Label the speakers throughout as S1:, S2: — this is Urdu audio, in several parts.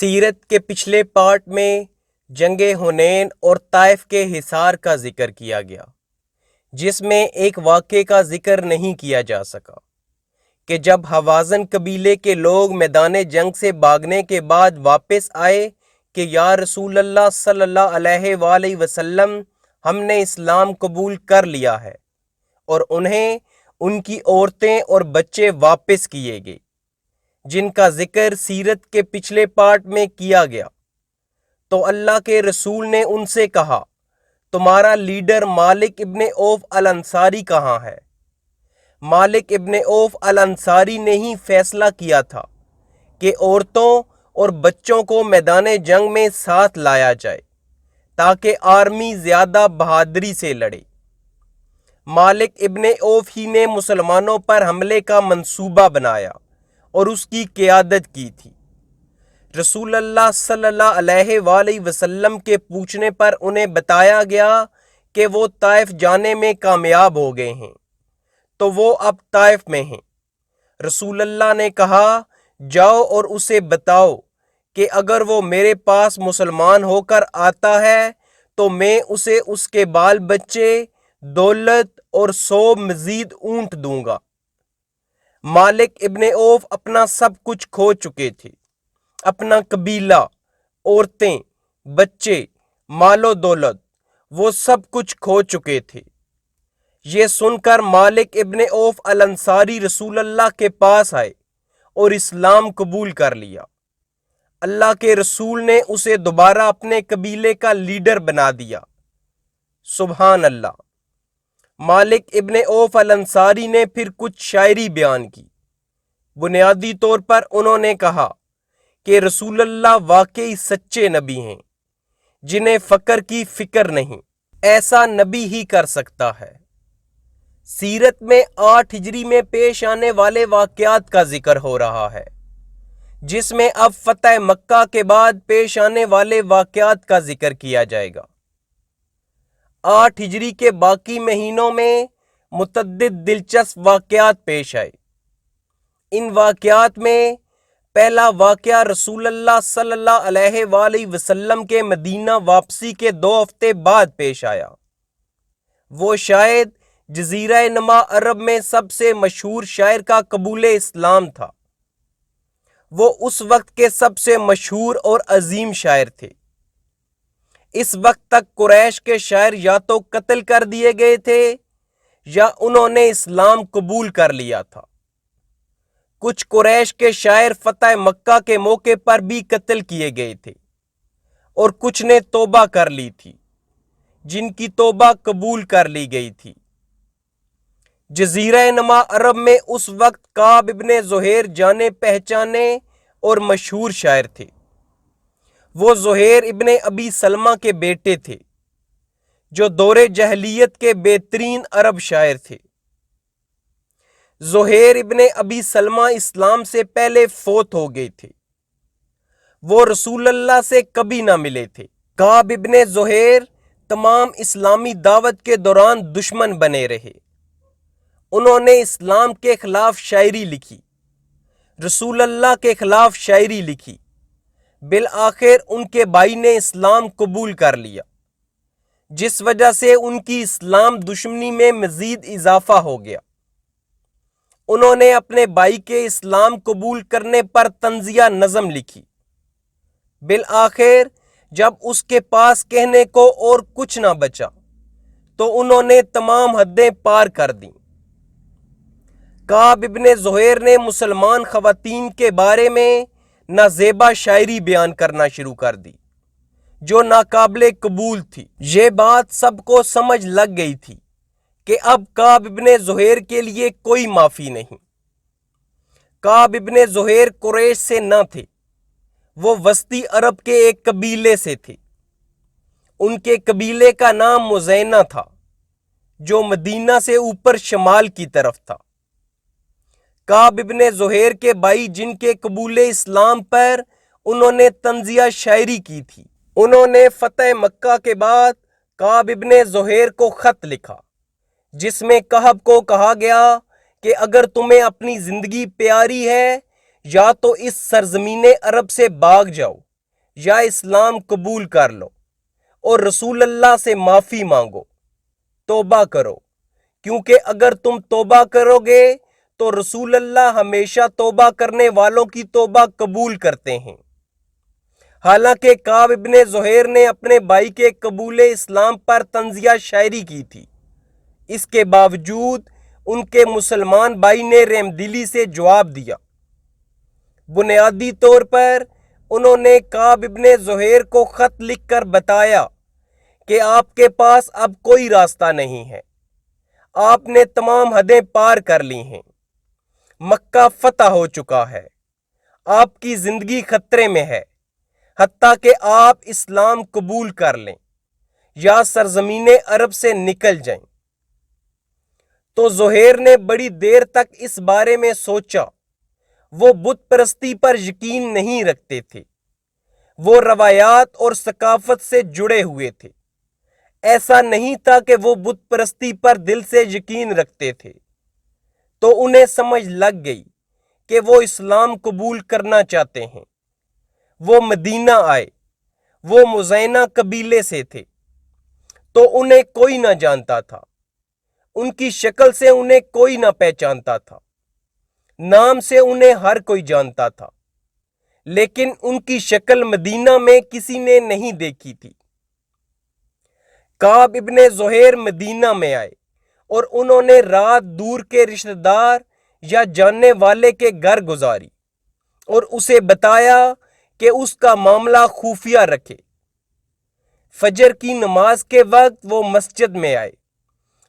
S1: سیرت کے پچھلے پارٹ میں جنگ حنین اور طائف کے حصار کا ذکر کیا گیا، جس میں ایک واقعے کا ذکر نہیں کیا جا سکا کہ جب حوازن قبیلے کے لوگ میدان جنگ سے بھاگنے کے بعد واپس آئے کہ یا رسول اللہ صلی اللہ علیہ وآلہ وسلم ہم نے اسلام قبول کر لیا ہے، اور انہیں ان کی عورتیں اور بچے واپس کیے گئے، جن کا ذکر سیرت کے پچھلے پارٹ میں کیا گیا۔ تو اللہ کے رسول نے ان سے کہا، تمہارا لیڈر مالک ابن اوف الانصاری کہاں ہے؟ مالک ابن اوف الانصاری نے ہی فیصلہ کیا تھا کہ عورتوں اور بچوں کو میدان جنگ میں ساتھ لایا جائے تاکہ آرمی زیادہ بہادری سے لڑے۔ مالک ابن اوف ہی نے مسلمانوں پر حملے کا منصوبہ بنایا اور اس کی قیادت کی تھی۔ رسول اللہ صلی اللہ علیہ وآلہ وسلم کے پوچھنے پر انہیں بتایا گیا کہ وہ طائف جانے میں کامیاب ہو گئے ہیں، تو وہ اب طائف میں ہیں۔ رسول اللہ نے کہا، جاؤ اور اسے بتاؤ کہ اگر وہ میرے پاس مسلمان ہو کر آتا ہے تو میں اسے اس کے بال بچے، دولت اور 100 مزید اونٹ دوں گا۔ مالک ابن اوف اپنا سب کچھ کھو چکے تھے، اپنا قبیلہ، عورتیں، بچے، مال و دولت، وہ سب کچھ کھو چکے تھے۔ یہ سن کر مالک ابن اوف الانصاری رسول اللہ کے پاس آئے اور اسلام قبول کر لیا۔ اللہ کے رسول نے اسے دوبارہ اپنے قبیلے کا لیڈر بنا دیا۔ سبحان اللہ۔ مالک ابن اوف الانصاری نے پھر کچھ شاعری بیان کی۔ بنیادی طور پر انہوں نے کہا کہ رسول اللہ واقعی سچے نبی ہیں جنہیں فقر کی فکر نہیں، ایسا نبی ہی کر سکتا ہے۔ سیرت میں 8 ہجری میں پیش آنے والے واقعات کا ذکر ہو رہا ہے، جس میں اب فتح مکہ کے بعد پیش آنے والے واقعات کا ذکر کیا جائے گا۔ 8 ہجری کے باقی مہینوں میں متعدد دلچسپ واقعات پیش آئے۔ ان واقعات میں پہلا واقعہ رسول اللہ صلی اللہ علیہ وآلہ وسلم کے مدینہ واپسی کے 2 ہفتے بعد پیش آیا۔ وہ شاید جزیرہ نما عرب میں سب سے مشہور شاعر کا قبول اسلام تھا۔ وہ اس وقت کے سب سے مشہور اور عظیم شاعر تھے۔ اس وقت تک قریش کے شاعر یا تو قتل کر دیے گئے تھے یا انہوں نے اسلام قبول کر لیا تھا۔ کچھ قریش کے شاعر فتح مکہ کے موقع پر بھی قتل کیے گئے تھے، اور کچھ نے توبہ کر لی تھی، جن کی توبہ قبول کر لی گئی تھی۔ جزیرہ نما عرب میں اس وقت کعب ابن زہیر جانے پہچانے اور مشہور شاعر تھے۔ وہ زہیر ابن ابی سلمہ کے بیٹے تھے، جو دور جاہلیت کے بہترین عرب شاعر تھے۔ زہیر ابن ابی سلمہ اسلام سے پہلے فوت ہو گئے تھے۔ وہ رسول اللہ سے کبھی نہ ملے تھے۔ کعب ابن زہیر تمام اسلامی دعوت کے دوران دشمن بنے رہے۔ انہوں نے اسلام کے خلاف شاعری لکھی، رسول اللہ کے خلاف شاعری لکھی۔ بالآخر ان کے بھائی نے اسلام قبول کر لیا، جس وجہ سے ان کی اسلام دشمنی میں مزید اضافہ ہو گیا۔ انہوں نے اپنے بھائی کے اسلام قبول کرنے پر طنزیہ نظم لکھی۔ بالآخر جب اس کے پاس کہنے کو اور کچھ نہ بچا تو انہوں نے تمام حدیں پار کر دیں۔ کعب ابن زہیر نے مسلمان خواتین کے بارے میں نازیبا شاعری بیان کرنا شروع کر دی، جو ناقابل قبول تھی۔ یہ بات سب کو سمجھ لگ گئی تھی کہ اب کعب ابن زہیر کے لیے کوئی معافی نہیں۔ کعب ابن زہیر قریش سے نہ تھے، وہ وسطی عرب کے ایک قبیلے سے تھے۔ ان کے قبیلے کا نام مزینہ تھا، جو مدینہ سے اوپر شمال کی طرف تھا۔ کعب ابن زہیر کے بھائی جن کے قبول اسلام پر انہوں نے طنزیہ شاعری کی تھی، انہوں نے فتح مکہ کے بعد کعب ابن زہیر کو خط لکھا، جس میں کعب کو کہا گیا کہ اگر تمہیں اپنی زندگی پیاری ہے یا تو اس سرزمین عرب سے بھاگ جاؤ یا اسلام قبول کر لو اور رسول اللہ سے معافی مانگو، توبہ کرو، کیونکہ اگر تم توبہ کرو گے تو رسول اللہ ہمیشہ توبہ کرنے والوں کی توبہ قبول کرتے ہیں۔ حالانکہ کعب ابن زہیر نے اپنے بھائی کے قبول اسلام پر طنزیہ شاعری کی تھی، اس کے باوجود ان کے مسلمان بھائی نے رحم دلی سے جواب دیا۔ بنیادی طور پر انہوں نے کعب ابن زہیر کو خط لکھ کر بتایا کہ آپ کے پاس اب کوئی راستہ نہیں ہے، آپ نے تمام حدیں پار کر لی ہیں، مکہ فتح ہو چکا ہے، آپ کی زندگی خطرے میں ہے، حتیٰ کہ آپ اسلام قبول کر لیں یا سرزمین عرب سے نکل جائیں۔ تو زہیر نے بڑی دیر تک اس بارے میں سوچا۔ وہ بت پرستی پر یقین نہیں رکھتے تھے، وہ روایات اور ثقافت سے جڑے ہوئے تھے۔ ایسا نہیں تھا کہ وہ بت پرستی پر دل سے یقین رکھتے تھے۔ تو انہیں سمجھ لگ گئی کہ وہ اسلام قبول کرنا چاہتے ہیں۔ وہ مدینہ آئے، وہ مزینہ قبیلے سے تھے، تو انہیں کوئی نہ جانتا تھا، ان کی شکل سے انہیں کوئی نہ پہچانتا تھا، نام سے انہیں ہر کوئی جانتا تھا، لیکن ان کی شکل مدینہ میں کسی نے نہیں دیکھی تھی۔ کعب ابن زہیر مدینہ میں آئے اور انہوں نے رات دور کے رشتہ دار یا جاننے والے کے گھر گزاری اور اسے بتایا کہ اس کا معاملہ خفیہ رکھے۔ فجر کی نماز کے وقت وہ مسجد میں آئے،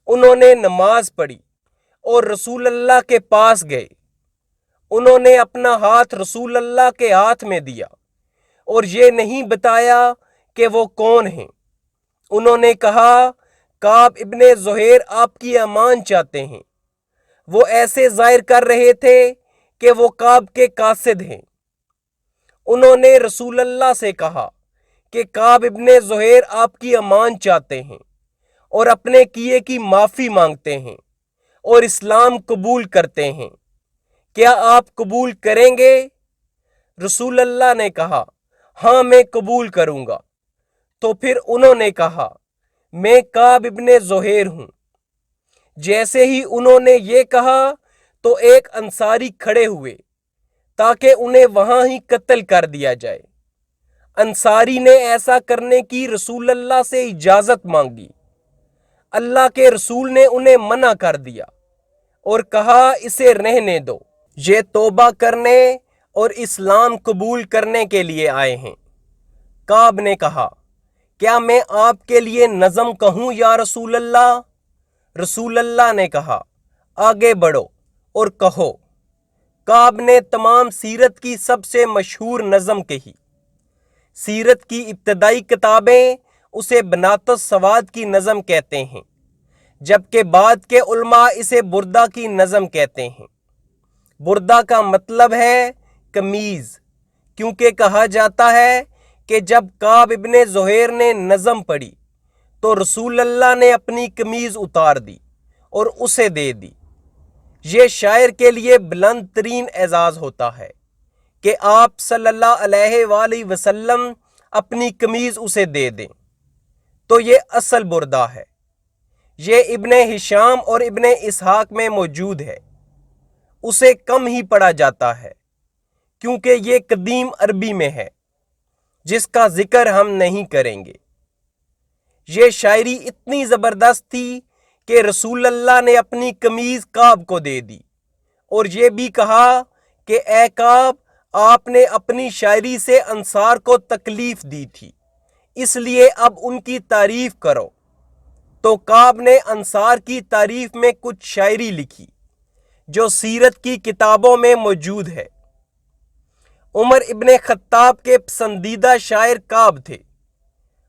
S1: انہوں نے نماز پڑھی اور رسول اللہ کے پاس گئے۔ انہوں نے اپنا ہاتھ رسول اللہ کے ہاتھ میں دیا اور یہ نہیں بتایا کہ وہ کون ہیں۔ انہوں نے کہا، کعب ابن زہیر آپ کی امان چاہتے ہیں۔ وہ ایسے ظاہر کر رہے تھے کہ وہ کعب کے قاصد ہیں۔ انہوں نے رسول اللہ سے کہا کہ کعب ابن زہیر آپ کی امان چاہتے ہیں اور اپنے کیے کی معافی مانگتے ہیں اور اسلام قبول کرتے ہیں، کیا آپ قبول کریں گے؟ رسول اللہ نے کہا، ہاں میں قبول کروں گا۔ تو پھر انہوں نے کہا، میں کعب ابن زہیر ہوں۔ جیسے ہی انہوں نے یہ کہا تو ایک انصاری کھڑے ہوئے تاکہ انہیں وہاں ہی قتل کر دیا جائے۔ انصاری نے ایسا کرنے کی رسول اللہ سے اجازت مانگی۔ اللہ کے رسول نے انہیں منع کر دیا اور کہا، اسے رہنے دو، یہ توبہ کرنے اور اسلام قبول کرنے کے لیے آئے ہیں۔ کعب نے کہا، کیا میں آپ کے لیے نظم کہوں یا رسول اللہ؟ رسول اللہ نے کہا، آگے بڑھو اور کہو۔ کعب نے تمام سیرت کی سب سے مشہور نظم کہی۔ سیرت کی ابتدائی کتابیں اسے بنات السواد کی نظم کہتے ہیں، جبکہ بعد کے علماء اسے بردہ کی نظم کہتے ہیں۔ بردہ کا مطلب ہے قمیض، کیونکہ کہا جاتا ہے کہ جب کعب ابن زہیر نے نظم پڑھی تو رسول اللہ نے اپنی قمیض اتار دی اور اسے دے دی۔ یہ شاعر کے لیے بلند ترین اعزاز ہوتا ہے کہ آپ صلی اللہ علیہ وآلہ وسلم اپنی قمیض اسے دے دیں۔ تو یہ اصل بردہ ہے۔ یہ ابن ہشام اور ابن اسحاق میں موجود ہے۔ اسے کم ہی پڑھا جاتا ہے کیونکہ یہ قدیم عربی میں ہے، جس کا ذکر ہم نہیں کریں گے۔ یہ شاعری اتنی زبردست تھی کہ رسول اللہ نے اپنی قمیض کعب کو دے دی اور یہ بھی کہا کہ اے کعب، آپ نے اپنی شاعری سے انصار کو تکلیف دی تھی، اس لیے اب ان کی تعریف کرو۔ تو کعب نے انصار کی تعریف میں کچھ شاعری لکھی جو سیرت کی کتابوں میں موجود ہے۔ عمر ابن خطاب کے پسندیدہ شاعر کعب تھے۔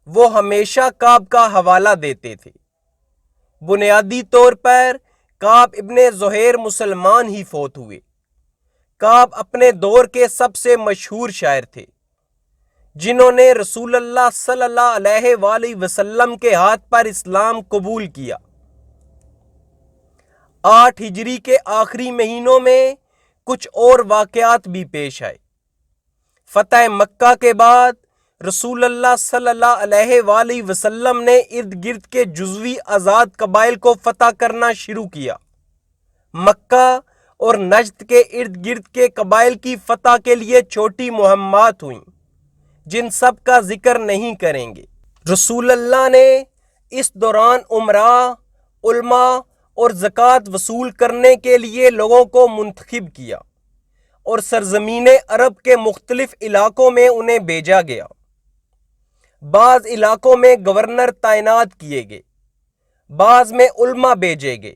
S1: وہ ہمیشہ کعب کا حوالہ دیتے تھے۔ بنیادی طور پر کعب ابن زہیر مسلمان ہی فوت ہوئے۔ کعب اپنے دور کے سب سے مشہور شاعر تھے، جنہوں نے رسول اللہ صلی اللہ علیہ وآلہ وسلم کے ہاتھ پر اسلام قبول کیا۔ 8 ہجری کے آخری مہینوں میں کچھ اور واقعات بھی پیش آئے۔ فتح مکہ کے بعد رسول اللہ صلی اللہ علیہ وآلہ وسلم نے ارد گرد کے جزوی آزاد قبائل کو فتح کرنا شروع کیا۔ مکہ اور نجد کے ارد گرد کے قبائل کی فتح کے لیے چھوٹی مہمات ہوئیں جن سب کا ذکر نہیں کریں گے۔ رسول اللہ نے اس دوران امراء، علماء اور زکوٰۃ وصول کرنے کے لیے لوگوں کو منتخب کیا اور سرزمین عرب کے مختلف علاقوں میں انہیں بھیجا گیا۔ بعض علاقوں میں گورنر تعینات کیے گئے، بعض میں علماء بھیجے گئے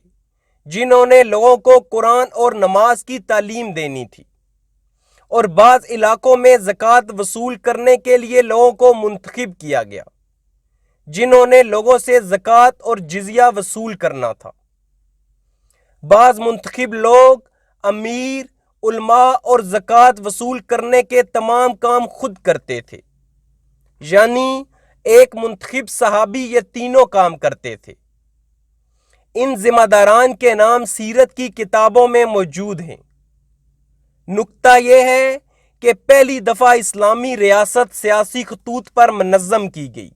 S1: جنہوں نے لوگوں کو قرآن اور نماز کی تعلیم دینی تھی، اور بعض علاقوں میں زکوٰۃ وصول کرنے کے لیے لوگوں کو منتخب کیا گیا جنہوں نے لوگوں سے زکوٰۃ اور جزیہ وصول کرنا تھا۔ بعض منتخب لوگ امیر، علماء اور زکوٰۃ وصول کرنے کے تمام کام خود کرتے تھے، یعنی ایک منتخب صحابی یہ تینوں کام کرتے تھے۔ ان ذمہ داران کے نام سیرت کی کتابوں میں موجود ہیں۔ نکتہ یہ ہے کہ پہلی دفعہ اسلامی ریاست سیاسی خطوط پر منظم کی گئی،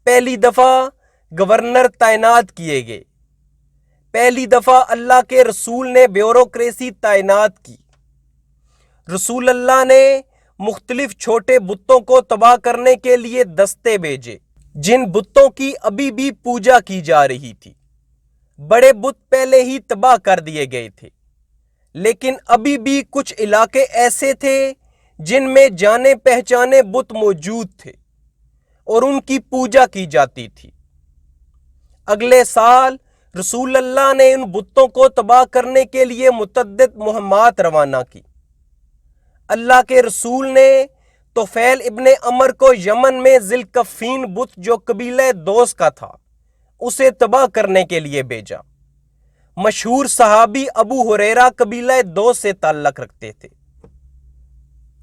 S1: پہلی دفعہ گورنر تعینات کیے گئے، پہلی دفعہ اللہ کے رسول نے بیوروکریسی تعینات کی۔ رسول اللہ نے مختلف چھوٹے بتوں کو تباہ کرنے کے لیے دستے بھیجے جن بتوں کی ابھی بھی پوجا کی جا رہی تھی۔ بڑے بت پہلے ہی تباہ کر دیے گئے تھے، لیکن ابھی بھی کچھ علاقے ایسے تھے جن میں جانے پہچانے بت موجود تھے اور ان کی پوجا کی جاتی تھی۔ اگلے سال رسول اللہ نے ان بتوں کو تباہ کرنے کے لیے متعدد مہمات روانہ کی۔ اللہ کے رسول نے طفیل ابن عمر کو یمن میں ذی الکفین بت جو قبیلہ دوس کا تھا اسے تباہ کرنے کے لیے بھیجا۔ مشہور صحابی ابو ہریرہ قبیلہ دوس سے تعلق رکھتے تھے۔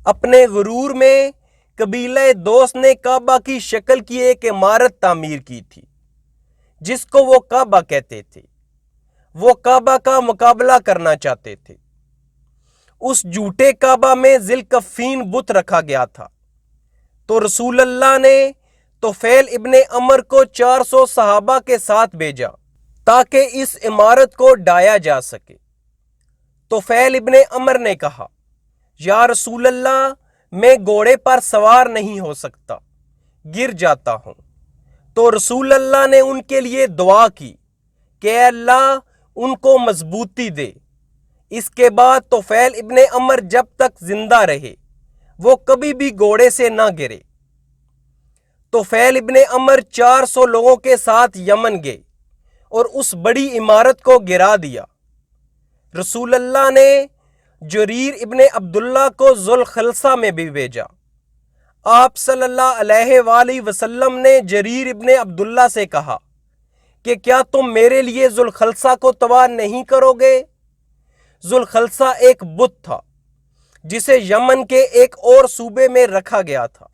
S1: اپنے غرور میں قبیلہ دوس نے کعبہ کی شکل کی ایک عمارت تعمیر کی تھی جس کو وہ کعبہ کہتے تھے۔ وہ کعبہ کا مقابلہ کرنا چاہتے تھے۔ اس جھوٹے کعبہ میں ذی الکفین بت رکھا گیا تھا، تو رسول اللہ نے طفیل ابن عمر کو 400 صحابہ کے ساتھ بھیجا تاکہ اس عمارت کو ڈھایا جا سکے۔ طفیل ابن عمر نے کہا، یا رسول اللہ، میں گھوڑے پر سوار نہیں ہو سکتا، گر جاتا ہوں۔ تو رسول اللہ نے ان کے لیے دعا کی کہ اے اللہ ان کو مضبوطی دے۔ اس کے بعد طفیل ابن عمر جب تک زندہ رہے وہ کبھی بھی گھوڑے سے نہ گرے۔ طفیل ابن عمر 400 لوگوں کے ساتھ یمن گئے اور اس بڑی عمارت کو گرا دیا۔ رسول اللہ نے جریر ابن عبداللہ کو ذوالخلصہ میں بھی بھیجا۔ آپ صلی اللہ علیہ وآلہ وسلم نے جریر ابن عبداللہ سے کہا کہ کیا تم میرے لیے ذوالخلصہ کو تباہ نہیں کرو گے؟ ذوالخلصہ ایک بت تھا جسے یمن کے ایک اور صوبے میں رکھا گیا تھا،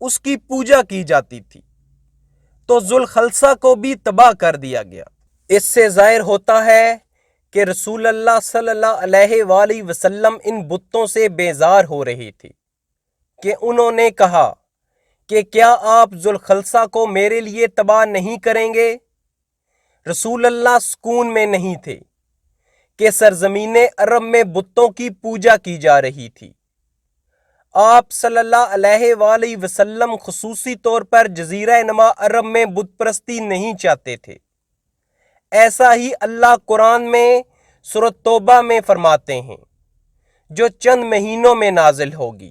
S1: اس کی پوجا کی جاتی تھی، تو ذوالخلصہ کو بھی تباہ کر دیا گیا۔ اس سے ظاہر ہوتا ہے کہ رسول اللہ صلی اللہ علیہ وآلہ وسلم ان بتوں سے بیزار ہو رہی تھی کہ انہوں نے کہا کہ کیا آپ ذوالخلصہ کو میرے لیے تباہ نہیں کریں گے؟ رسول اللہ سکون میں نہیں تھے کہ سرزمین عرب میں بتوں کی پوجا کی جا رہی تھی۔ آپ صلی اللہ علیہ وآلہ وسلم خصوصی طور پر جزیرہ نما عرب میں بت پرستی نہیں چاہتے تھے۔ ایسا ہی اللہ قرآن میں سورۃ توبہ میں فرماتے ہیں، جو چند مہینوں میں نازل ہوگی،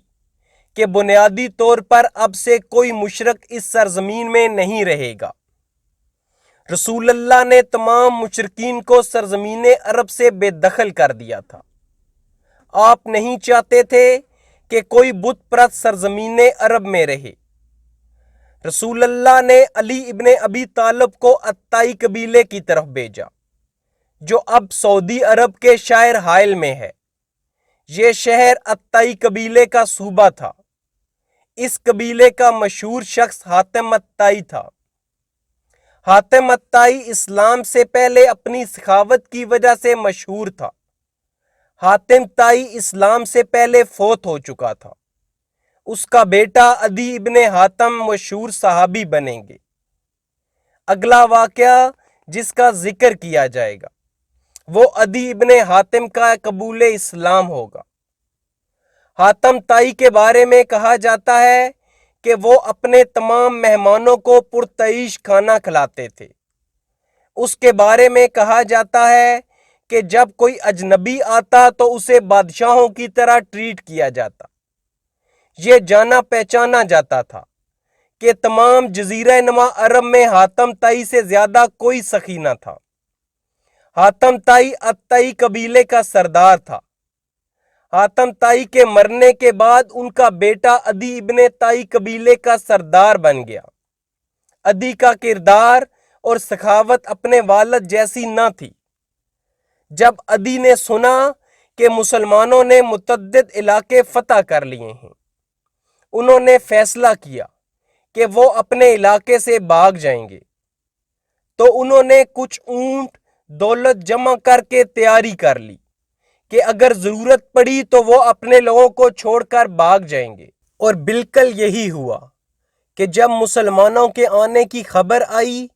S1: کہ بنیادی طور پر اب سے کوئی مشرک اس سرزمین میں نہیں رہے گا۔ رسول اللہ نے تمام مشرکین کو سرزمین عرب سے بے دخل کر دیا تھا۔ آپ نہیں چاہتے تھے کہ کوئی بت پرست سرزمین عرب میں رہے۔ رسول اللہ نے علی ابن ابی طالب کو عطائی قبیلے کی طرف بھیجا، جو اب سعودی عرب کے شہر حائل میں ہے۔ یہ شہر عطائی قبیلے کا صوبہ تھا۔ اس قبیلے کا مشہور شخص حاتم عطائی تھا۔ حاتم عطائی اسلام سے پہلے اپنی سخاوت کی وجہ سے مشہور تھا۔ حاتم طائی اسلام سے پہلے فوت ہو چکا تھا۔ اس کا بیٹا عدی ابن حاتم مشہور صحابی بنیں گے۔ اگلا واقعہ جس کا ذکر کیا جائے گا وہ عدی ابن حاتم کا قبول اسلام ہوگا۔ حاتم طائی کے بارے میں کہا جاتا ہے کہ وہ اپنے تمام مہمانوں کو پرتعیش کھانا کھلاتے تھے۔ اس کے بارے میں کہا جاتا ہے کہ جب کوئی اجنبی آتا تو اسے بادشاہوں کی طرح ٹریٹ کیا جاتا۔ یہ جانا پہچانا جاتا تھا کہ تمام جزیرہ نما عرب میں حاتم طائی سے زیادہ کوئی سخی نہ تھا۔ حاتم طائی الطائی قبیلے کا سردار تھا۔ حاتم طائی کے مرنے کے بعد ان کا بیٹا عدی ابن طائی قبیلے کا سردار بن گیا۔ عدی کا کردار اور سخاوت اپنے والد جیسی نہ تھی۔ جب عدی نے سنا کہ مسلمانوں نے متعدد علاقے فتح کر لیے ہیں، انہوں نے فیصلہ کیا کہ وہ اپنے علاقے سے بھاگ جائیں گے، تو انہوں نے کچھ اونٹ دولت جمع کر کے تیاری کر لی کہ اگر ضرورت پڑی تو وہ اپنے لوگوں کو چھوڑ کر بھاگ جائیں گے۔ اور بالکل یہی ہوا کہ جب مسلمانوں کے آنے کی خبر آئی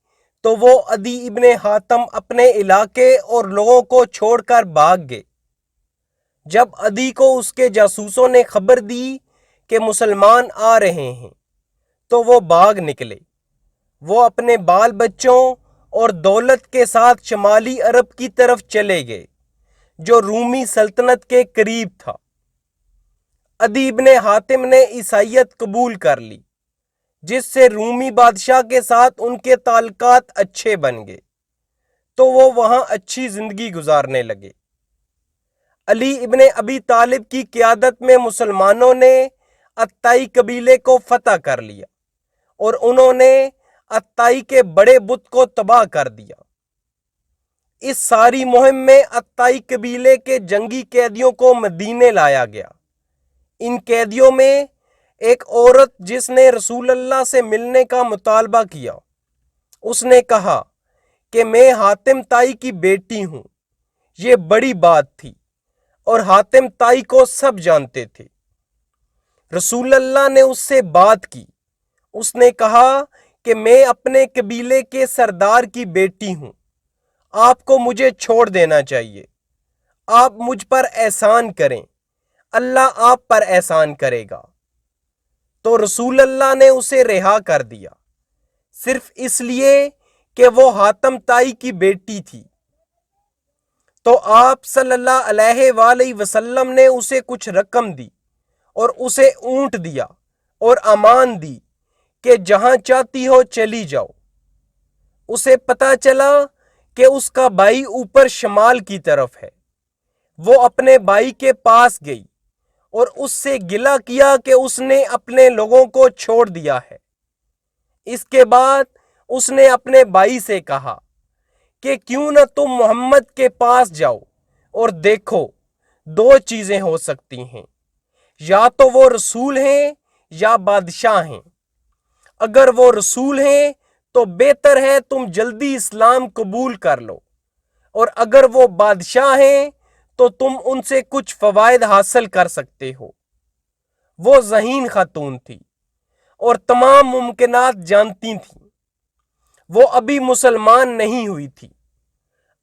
S1: تو وہ عدی ابن حاتم اپنے علاقے اور لوگوں کو چھوڑ کر بھاگ گئے۔ جب عدی کو اس کے جاسوسوں نے خبر دی کہ مسلمان آ رہے ہیں تو وہ بھاگ نکلے۔ وہ اپنے بال بچوں اور دولت کے ساتھ شمالی عرب کی طرف چلے گئے جو رومی سلطنت کے قریب تھا۔ عدی ابن حاتم نے عیسائیت قبول کر لی، جس سے رومی بادشاہ کے ساتھ ان کے تعلقات اچھے بن گئے، تو وہ وہاں اچھی زندگی گزارنے لگے۔ علی ابن ابی طالب کی قیادت میں مسلمانوں نے الطائی قبیلے کو فتح کر لیا اور انہوں نے الطائی کے بڑے بت کو تباہ کر دیا۔ اس ساری مہم میں الطائی قبیلے کے جنگی قیدیوں کو مدینے لایا گیا۔ ان قیدیوں میں ایک عورت جس نے رسول اللہ سے ملنے کا مطالبہ کیا، اس نے کہا کہ میں حاتم طائی کی بیٹی ہوں۔ یہ بڑی بات تھی اور حاتم طائی کو سب جانتے تھے۔ رسول اللہ نے اس سے بات کی۔ اس نے کہا کہ میں اپنے قبیلے کے سردار کی بیٹی ہوں، آپ کو مجھے چھوڑ دینا چاہیے۔ آپ مجھ پر احسان کریں، اللہ آپ پر احسان کرے گا۔ تو رسول اللہ نے اسے رہا کر دیا، صرف اس لیے کہ وہ حاتم طائی کی بیٹی تھی۔ تو آپ صلی اللہ علیہ وآلہ وسلم نے اسے کچھ رقم دی اور اسے اونٹ دیا اور امان دی کہ جہاں چاہتی ہو چلی جاؤ۔ اسے پتہ چلا کہ اس کا بھائی اوپر شمال کی طرف ہے۔ وہ اپنے بھائی کے پاس گئی اور اس سے گلہ کیا کہ اس نے اپنے لوگوں کو چھوڑ دیا ہے۔ اس کے بعد اس نے اپنے بھائی سے کہا کہ کیوں نہ تم محمد کے پاس جاؤ اور دیکھو، دو چیزیں ہو سکتی ہیں، یا تو وہ رسول ہیں یا بادشاہ ہیں۔ اگر وہ رسول ہیں تو بہتر ہے تم جلدی اسلام قبول کر لو، اور اگر وہ بادشاہ ہیں تو تم ان سے کچھ فوائد حاصل کر سکتے ہو۔ وہ ذہین خاتون تھی اور تمام ممکنات جانتی تھیں۔ وہ ابھی مسلمان نہیں ہوئی تھی۔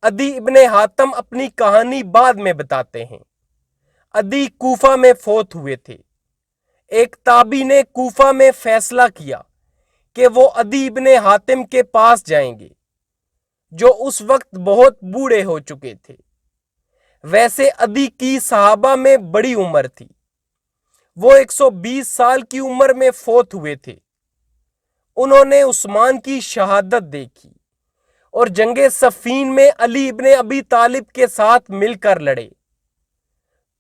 S1: عدی ابن حاتم اپنی کہانی بعد میں بتاتے ہیں۔ عدی کوفہ میں فوت ہوئے تھے۔ ایک تابعی نے کوفہ میں فیصلہ کیا کہ وہ عدی ابن حاتم کے پاس جائیں گے، جو اس وقت بہت بوڑھے ہو چکے تھے۔ ویسے عدی کی صحابہ میں بڑی عمر تھی۔ وہ 120 سال کی عمر میں فوت ہوئے تھے۔ انہوں نے عثمان کی شہادت دیکھی اور جنگ صفین میں علی ابن ابی طالب کے ساتھ مل کر لڑے۔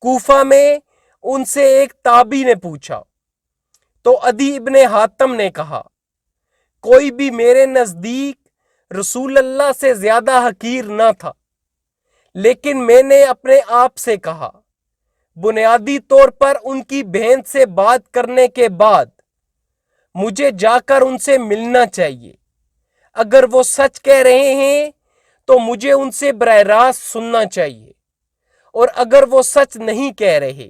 S1: کوفہ میں ان سے ایک تابعی نے پوچھا تو عدی ابن حاتم نے کہا، کوئی بھی میرے نزدیک رسول اللہ سے زیادہ حقیر نہ تھا، لیکن میں نے اپنے آپ سے کہا، بنیادی طور پر ان کی بہن سے بات کرنے کے بعد مجھے جا کر ان سے ملنا چاہیے۔ اگر وہ سچ کہہ رہے ہیں تو مجھے ان سے براہ راست سننا چاہیے، اور اگر وہ سچ نہیں کہہ رہے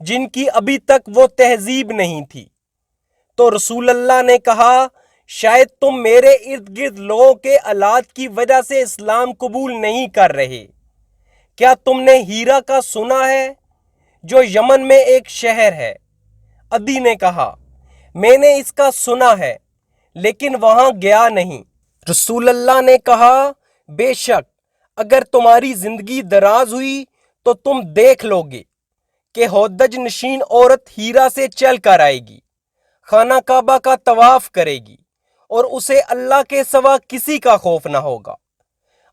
S1: جن کی ابھی تک وہ تہذیب نہیں تھی۔ تو رسول اللہ نے کہا، شاید تم میرے ارد گرد لوگوں کے آلات کی وجہ سے اسلام قبول نہیں کر رہے۔ کیا تم نے ہیرا کا سنا ہے جو یمن میں ایک شہر ہے؟ عدی نے کہا، میں نے اس کا سنا ہے لیکن وہاں گیا نہیں۔ رسول اللہ نے کہا، بے شک اگر تمہاری زندگی دراز ہوئی تو تم دیکھ لو گے کہ ہودج نشین عورت ہیرا سے چل کر آئے گی، خانہ کعبہ کا طواف کرے گی اور اسے اللہ کے سوا کسی کا خوف نہ ہوگا۔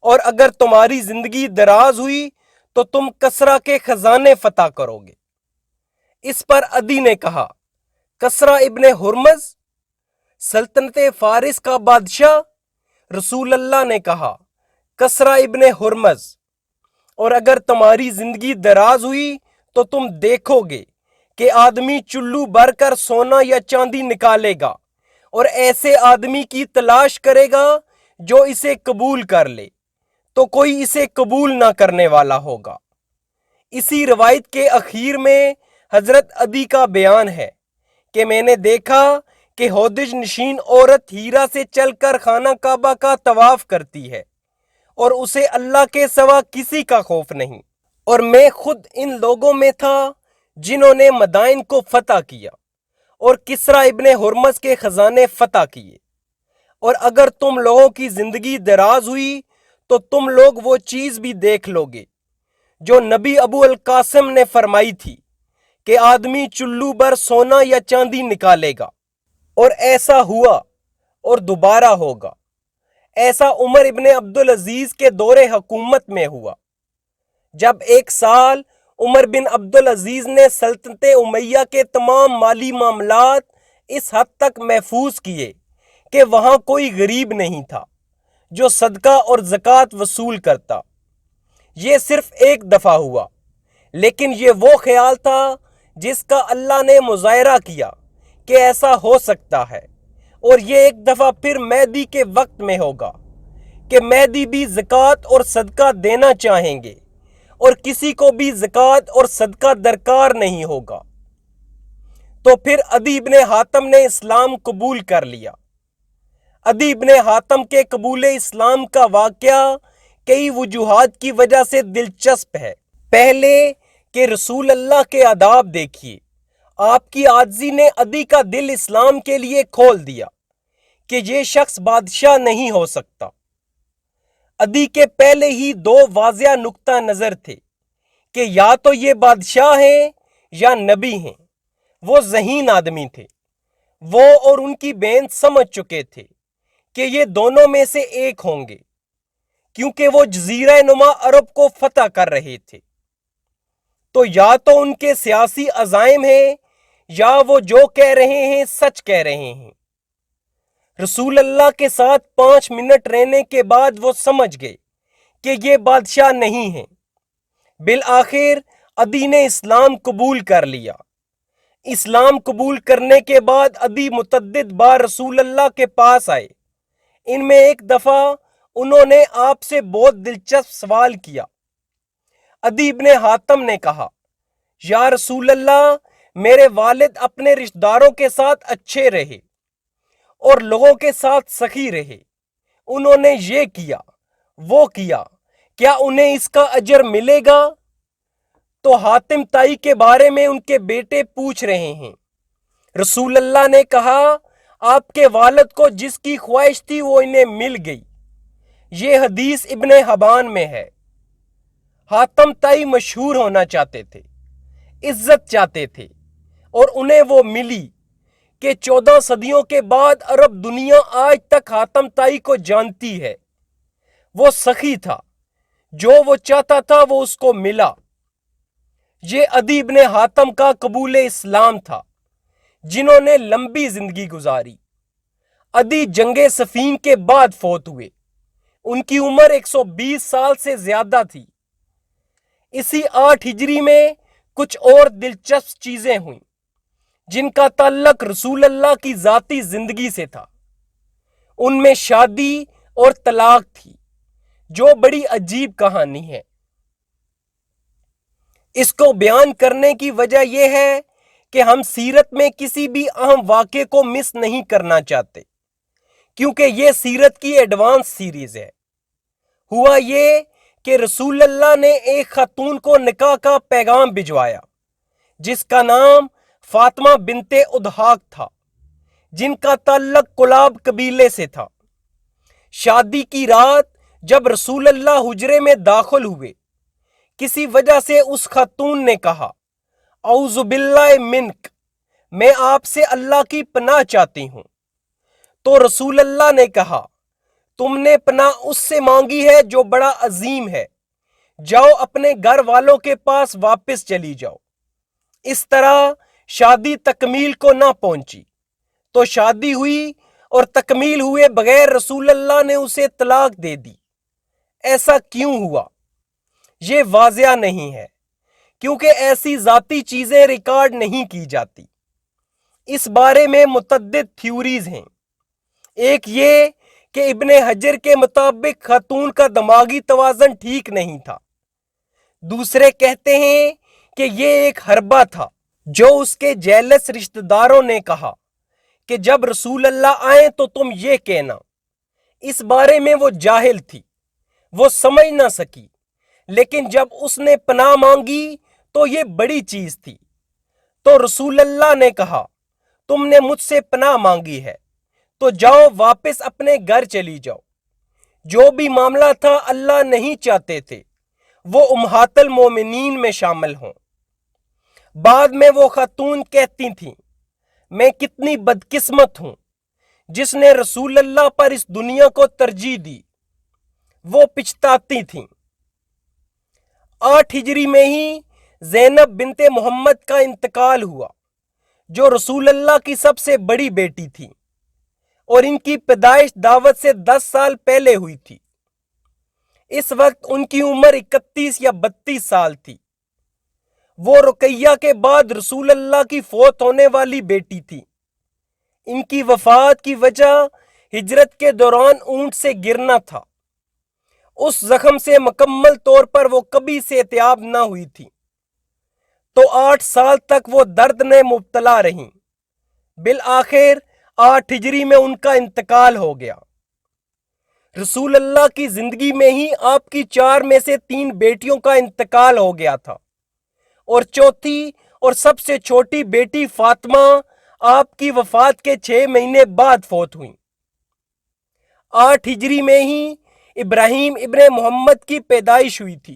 S1: اور اگر تمہاری زندگی دراز ہوئی تو تم کسرا کے خزانے فتح کرو گے۔ اس پر عدی نے کہا، کسرا ابن ہرمز، سلطنت فارس کا بادشاہ؟ رسول اللہ نے کہا، کسرا ابن ہرمز۔ اور اگر تمہاری زندگی دراز ہوئی تو تم دیکھو گے کہ آدمی چلو بھر کر سونا یا چاندی نکالے گا اور ایسے آدمی کی تلاش کرے گا جو اسے قبول کر لے، تو کوئی اسے قبول نہ کرنے والا ہوگا۔ اسی روایت کے اخیر میں حضرت عدی کا بیان ہے کہ میں نے دیکھا کہ ہودج نشین عورت ہیرا سے چل کر خانہ کعبہ کا طواف کرتی ہے اور اسے اللہ کے سوا کسی کا خوف نہیں، اور میں خود ان لوگوں میں تھا جنہوں نے مدائن کو فتح کیا اور کسرا ابن ہرمز کے خزانے فتح کیے۔ اور اگر تم لوگوں کی زندگی دراز ہوئی تو تم لوگ وہ چیز بھی دیکھ لو گے جو نبی ابو القاسم نے فرمائی تھی کہ آدمی چلو بھر سونا یا چاندی نکالے گا، اور ایسا ہوا اور دوبارہ ہوگا۔ ایسا عمر ابن عبدالعزیز کے دور حکومت میں ہوا، جب ایک سال عمر بن عبدالعزیز نے سلطنت امیہ کے تمام مالی معاملات اس حد تک محفوظ کیے کہ وہاں کوئی غریب نہیں تھا جو صدقہ اور زکوٰۃ وصول کرتا۔ یہ صرف ایک دفعہ ہوا، لیکن یہ وہ خیال تھا جس کا اللہ نے مظاہرہ کیا کہ ایسا ہو سکتا ہے، اور یہ ایک دفعہ پھر مہدی کے وقت میں ہوگا کہ مہدی بھی زکوٰۃ اور صدقہ دینا چاہیں گے اور کسی کو بھی زکوٰۃ اور صدقہ درکار نہیں ہوگا۔ تو پھر عدی بن حاتم نے اسلام قبول کر لیا۔ عدی بن حاتم کے قبول اسلام کا واقعہ کئی وجوہات کی وجہ سے دلچسپ ہے۔ پہلے کہ رسول اللہ کے آداب دیکھیے، آپ کی عاجزی نے عدی کا دل اسلام کے لیے کھول دیا کہ یہ شخص بادشاہ نہیں ہو سکتا۔ عدی کے پہلے ہی دو واضح نقطہ نظر تھے کہ یا تو یہ بادشاہ ہیں یا نبی ہیں۔ وہ ذہین آدمی تھے۔ وہ اور ان کی بہن سمجھ چکے تھے کہ یہ دونوں میں سے ایک ہوں گے، کیونکہ وہ جزیرہ نما عرب کو فتح کر رہے تھے۔ تو یا تو ان کے سیاسی عزائم ہیں یا وہ جو کہہ رہے ہیں سچ کہہ رہے ہیں۔ رسول اللہ کے ساتھ 5 منٹ رہنے کے بعد وہ سمجھ گئے کہ یہ بادشاہ نہیں ہیں۔ بالآخر عدی نے اسلام قبول کر لیا۔ اسلام قبول کرنے کے بعد عدی متعدد بار رسول اللہ کے پاس آئے۔ ان میں ایک دفعہ انہوں نے آپ سے بہت دلچسپ سوال کیا۔ عدی بن حاتم نے کہا، یا رسول اللہ، میرے والد اپنے رشتہ داروں کے ساتھ اچھے رہے اور لوگوں کے ساتھ سخی رہے۔ انہوں نے یہ کیا، وہ کیا، کیا انہیں اس کا اجر ملے گا؟ تو حاتم تائی کے بارے میں ان کے بیٹے پوچھ رہے ہیں۔ رسول اللہ نے کہا، آپ کے والد کو جس کی خواہش تھی وہ انہیں مل گئی۔ یہ حدیث ابن حبان میں ہے۔ حاتم تائی مشہور ہونا چاہتے تھے، عزت چاہتے تھے، اور انہیں وہ ملی کہ 14 صدیوں کے بعد عرب دنیا آج تک حاتم تائی کو جانتی ہے۔ وہ سخی تھا، جو وہ چاہتا تھا وہ اس کو ملا۔ یہ عدی بن حاتم کا قبول اسلام تھا، جنہوں نے لمبی زندگی گزاری۔ عدی جنگ صفین کے بعد فوت ہوئے۔ ان کی عمر 120 سال سے زیادہ تھی۔ اسی 8 ہجری میں کچھ اور دلچسپ چیزیں ہوئیں جن کا تعلق رسول اللہ کی ذاتی زندگی سے تھا۔ ان میں شادی اور طلاق تھی، جو بڑی عجیب کہانی ہے۔ اس کو بیان کرنے کی وجہ یہ ہے کہ ہم سیرت میں کسی بھی اہم واقعے کو مس نہیں کرنا چاہتے، کیونکہ یہ سیرت کی ایڈوانس سیریز ہے۔ ہوا یہ کہ رسول اللہ نے ایک خاتون کو نکاح کا پیغام بھجوایا جس کا نام فاطمہ بنت اضحاک تھا، جن کا تعلق کلاب قبیلے سے تھا۔ شادی کی رات جب رسول اللہ حجرے میں داخل ہوئے، کسی وجہ سے اس خاتون نے کہا، اعوذ باللہ منک، میں آپ سے اللہ کی پناہ چاہتی ہوں۔ تو رسول اللہ نے کہا، تم نے پناہ اس سے مانگی ہے جو بڑا عظیم ہے، جاؤ اپنے گھر والوں کے پاس واپس چلی جاؤ۔ اس طرح شادی تکمیل کو نہ پہنچی تو شادی ہوئی اور تکمیل ہوئے بغیر رسول اللہ نے اسے طلاق دے دی۔ ایسا کیوں ہوا؟ یہ واضح نہیں ہے، کیونکہ ایسی ذاتی چیزیں ریکارڈ نہیں کی جاتی۔ اس بارے میں متعدد تھیوریز ہیں۔ ایک یہ کہ ابن حجر کے مطابق خاتون کا دماغی توازن ٹھیک نہیں تھا۔ دوسرے کہتے ہیں کہ یہ ایک حربہ تھا جو اس کے جیلس رشتہ داروں نے کہا کہ جب رسول اللہ آئیں تو تم یہ کہنا۔ اس بارے میں وہ جاہل تھی، وہ سمجھ نہ سکی، لیکن جب اس نے پناہ مانگی تو یہ بڑی چیز تھی۔ تو رسول اللہ نے کہا، تم نے مجھ سے پناہ مانگی ہے تو جاؤ واپس اپنے گھر چلی جاؤ۔ جو بھی معاملہ تھا اللہ نہیں چاہتے تھے وہ امہات المومنین میں شامل ہوں۔ بعد میں وہ خاتون کہتی تھیں، میں کتنی بدقسمت ہوں جس نے رسول اللہ پر اس دنیا کو ترجیح دی۔ وہ پچھتاتی تھیں۔ 8 ہجری میں ہی زینب بنت محمد کا انتقال ہوا، جو رسول اللہ کی سب سے بڑی بیٹی تھی، اور ان کی پیدائش دعوت سے 10 سال پہلے ہوئی تھی۔ اس وقت ان کی عمر 31 یا 32 سال تھی۔ وہ رقیہ کے بعد رسول اللہ کی فوت ہونے والی بیٹی تھی۔ ان کی وفات کی وجہ ہجرت کے دوران اونٹ سے گرنا تھا۔ اس زخم سے مکمل طور پر وہ کبھی صحتیاب نہ ہوئی تھی، تو 8 سال تک وہ درد میں مبتلا رہیں۔ بالآخر 8 ہجری میں ان کا انتقال ہو گیا۔ رسول اللہ کی زندگی میں ہی آپ کی 4 میں سے 3 بیٹیوں کا انتقال ہو گیا تھا، اور چوتھی اور سب سے چھوٹی بیٹی فاطمہ آپ کی وفات کے 6 مہینے بعد فوت ہوئیں۔ 8 ہجری میں ہی ابراہیم ابن محمد کی پیدائش ہوئی تھی۔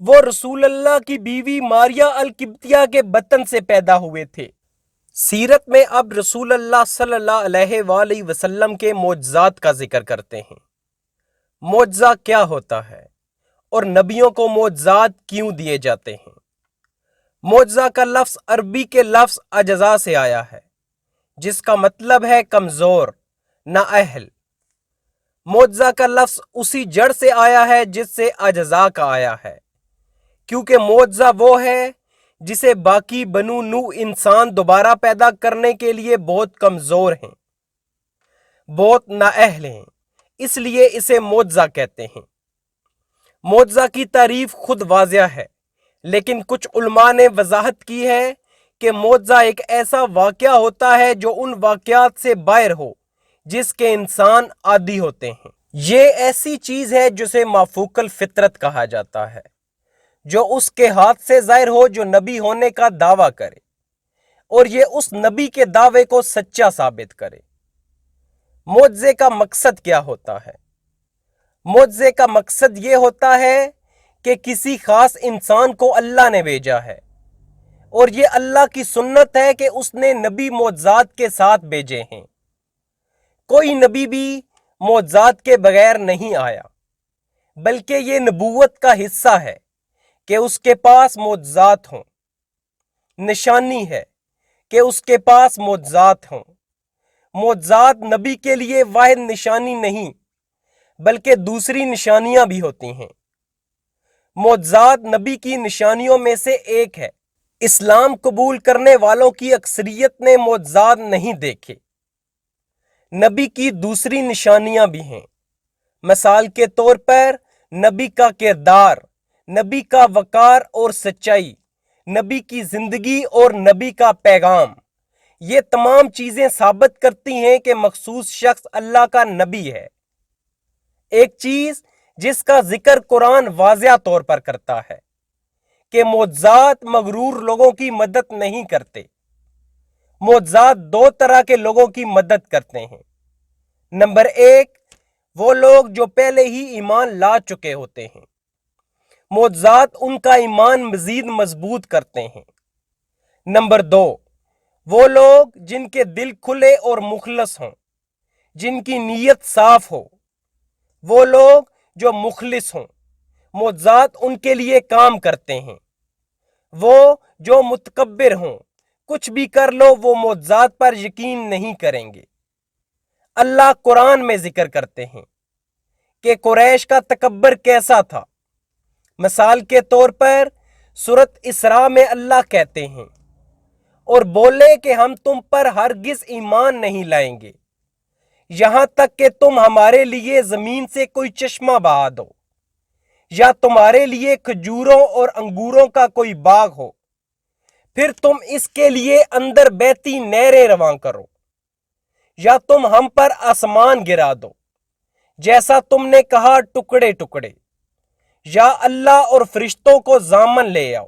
S1: وہ رسول اللہ کی بیوی ماریہ القبطیہ کے بطن سے پیدا ہوئے تھے۔ سیرت میں اب رسول اللہ صلی اللہ علیہ وآلہ وسلم کے معجزات کا ذکر کرتے ہیں۔ معجزہ کیا ہوتا ہے اور نبیوں کو معجزات کیوں دیے جاتے ہیں؟ معجزہ کا لفظ عربی کے لفظ اجزا سے آیا ہے، جس کا مطلب ہے کمزور، نااہل۔ معجزہ کا لفظ اسی جڑ سے آیا ہے جس سے اجزا کا آیا ہے، کیونکہ معجزہ وہ ہے جسے باقی بنو نوح انسان دوبارہ پیدا کرنے کے لیے بہت کمزور ہیں، بہت نااہل ہیں، اس لیے اسے معجزہ کہتے ہیں۔ معجزہ کی تعریف خود واضح ہے، لیکن کچھ علماء نے وضاحت کی ہے کہ معجزہ ایک ایسا واقعہ ہوتا ہے جو ان واقعات سے باہر ہو جس کے انسان عادی ہوتے ہیں۔ یہ ایسی چیز ہے جسے مافوق الفطرت کہا جاتا ہے، جو اس کے ہاتھ سے ظاہر ہو جو نبی ہونے کا دعویٰ کرے، اور یہ اس نبی کے دعوے کو سچا ثابت کرے۔ معجزے کا مقصد کیا ہوتا ہے؟ معجزے کا مقصد یہ ہوتا ہے کہ کسی خاص انسان کو اللہ نے بھیجا ہے، اور یہ اللہ کی سنت ہے کہ اس نے نبی معجزات کے ساتھ بھیجے ہیں۔ کوئی نبی بھی معجزات کے بغیر نہیں آیا، بلکہ یہ نبوت کا حصہ ہے کہ اس کے پاس معجزات ہوں۔ نشانی ہے کہ اس کے پاس معجزات ہوں۔ معجزات نبی کے لیے واحد نشانی نہیں، بلکہ دوسری نشانیاں بھی ہوتی ہیں۔ معجزات نبی کی نشانیوں میں سے ایک ہے۔ اسلام قبول کرنے والوں کی اکثریت نے معجزات نہیں دیکھے۔ نبی کی دوسری نشانیاں بھی ہیں۔ مثال کے طور پر نبی کا کردار، نبی کا وقار اور سچائی، نبی کی زندگی اور نبی کا پیغام، یہ تمام چیزیں ثابت کرتی ہیں کہ مخصوص شخص اللہ کا نبی ہے۔ ایک چیز جس کا ذکر قرآن واضح طور پر کرتا ہے کہ معجزات مغرور لوگوں کی مدد نہیں کرتے۔ معجزات دو طرح کے لوگوں کی مدد کرتے ہیں۔ نمبر ایک، وہ لوگ جو پہلے ہی ایمان لا چکے ہوتے ہیں، معجزات ان کا ایمان مزید مضبوط کرتے ہیں۔ نمبر دو، وہ لوگ جن کے دل کھلے اور مخلص ہوں، جن کی نیت صاف ہو، وہ لوگ جو مخلص ہوں، معجزات ان کے لیے کام کرتے ہیں۔ وہ جو متکبر ہوں، کچھ بھی کر لو، وہ معجزات پر یقین نہیں کریں گے۔ اللہ قرآن میں ذکر کرتے ہیں کہ قریش کا تکبر کیسا تھا۔ مثال کے طور پر سورۃ اسراء میں اللہ کہتے ہیں، اور بولے کہ ہم تم پر ہرگز ایمان نہیں لائیں گے یہاں تک کہ تم ہمارے لیے زمین سے کوئی چشمہ بہا دو، یا تمہارے لیے کھجوروں اور انگوروں کا کوئی باغ ہو، پھر تم اس کے لیے اندر بہتی نہریں رواں کرو، یا تم ہم پر آسمان گرا دو جیسا تم نے کہا ٹکڑے ٹکڑے، یا اللہ اور فرشتوں کو ضامن لے آؤ،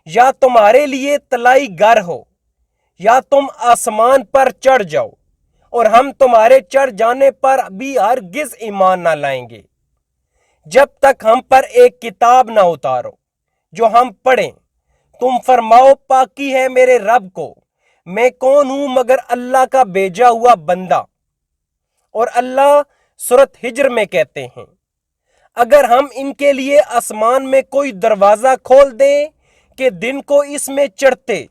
S1: یا تمہارے لیے طلائی گھر ہو، یا تم آسمان پر چڑھ جاؤ اور ہم تمہارے چڑھ جانے پر بھی ہرگز ایمان نہ لائیں گے جب تک ہم پر ایک کتاب نہ اتارو جو ہم پڑھیں۔ تم فرماؤ پاکی ہے میرے رب کو، میں کون ہوں مگر اللہ کا بھیجا ہوا بندہ۔ اور اللہ سورۃ ہجر میں کہتے ہیں، اگر ہم ان کے لیے آسمان میں کوئی دروازہ کھول دیں کہ دن کو اس میں چڑھتے،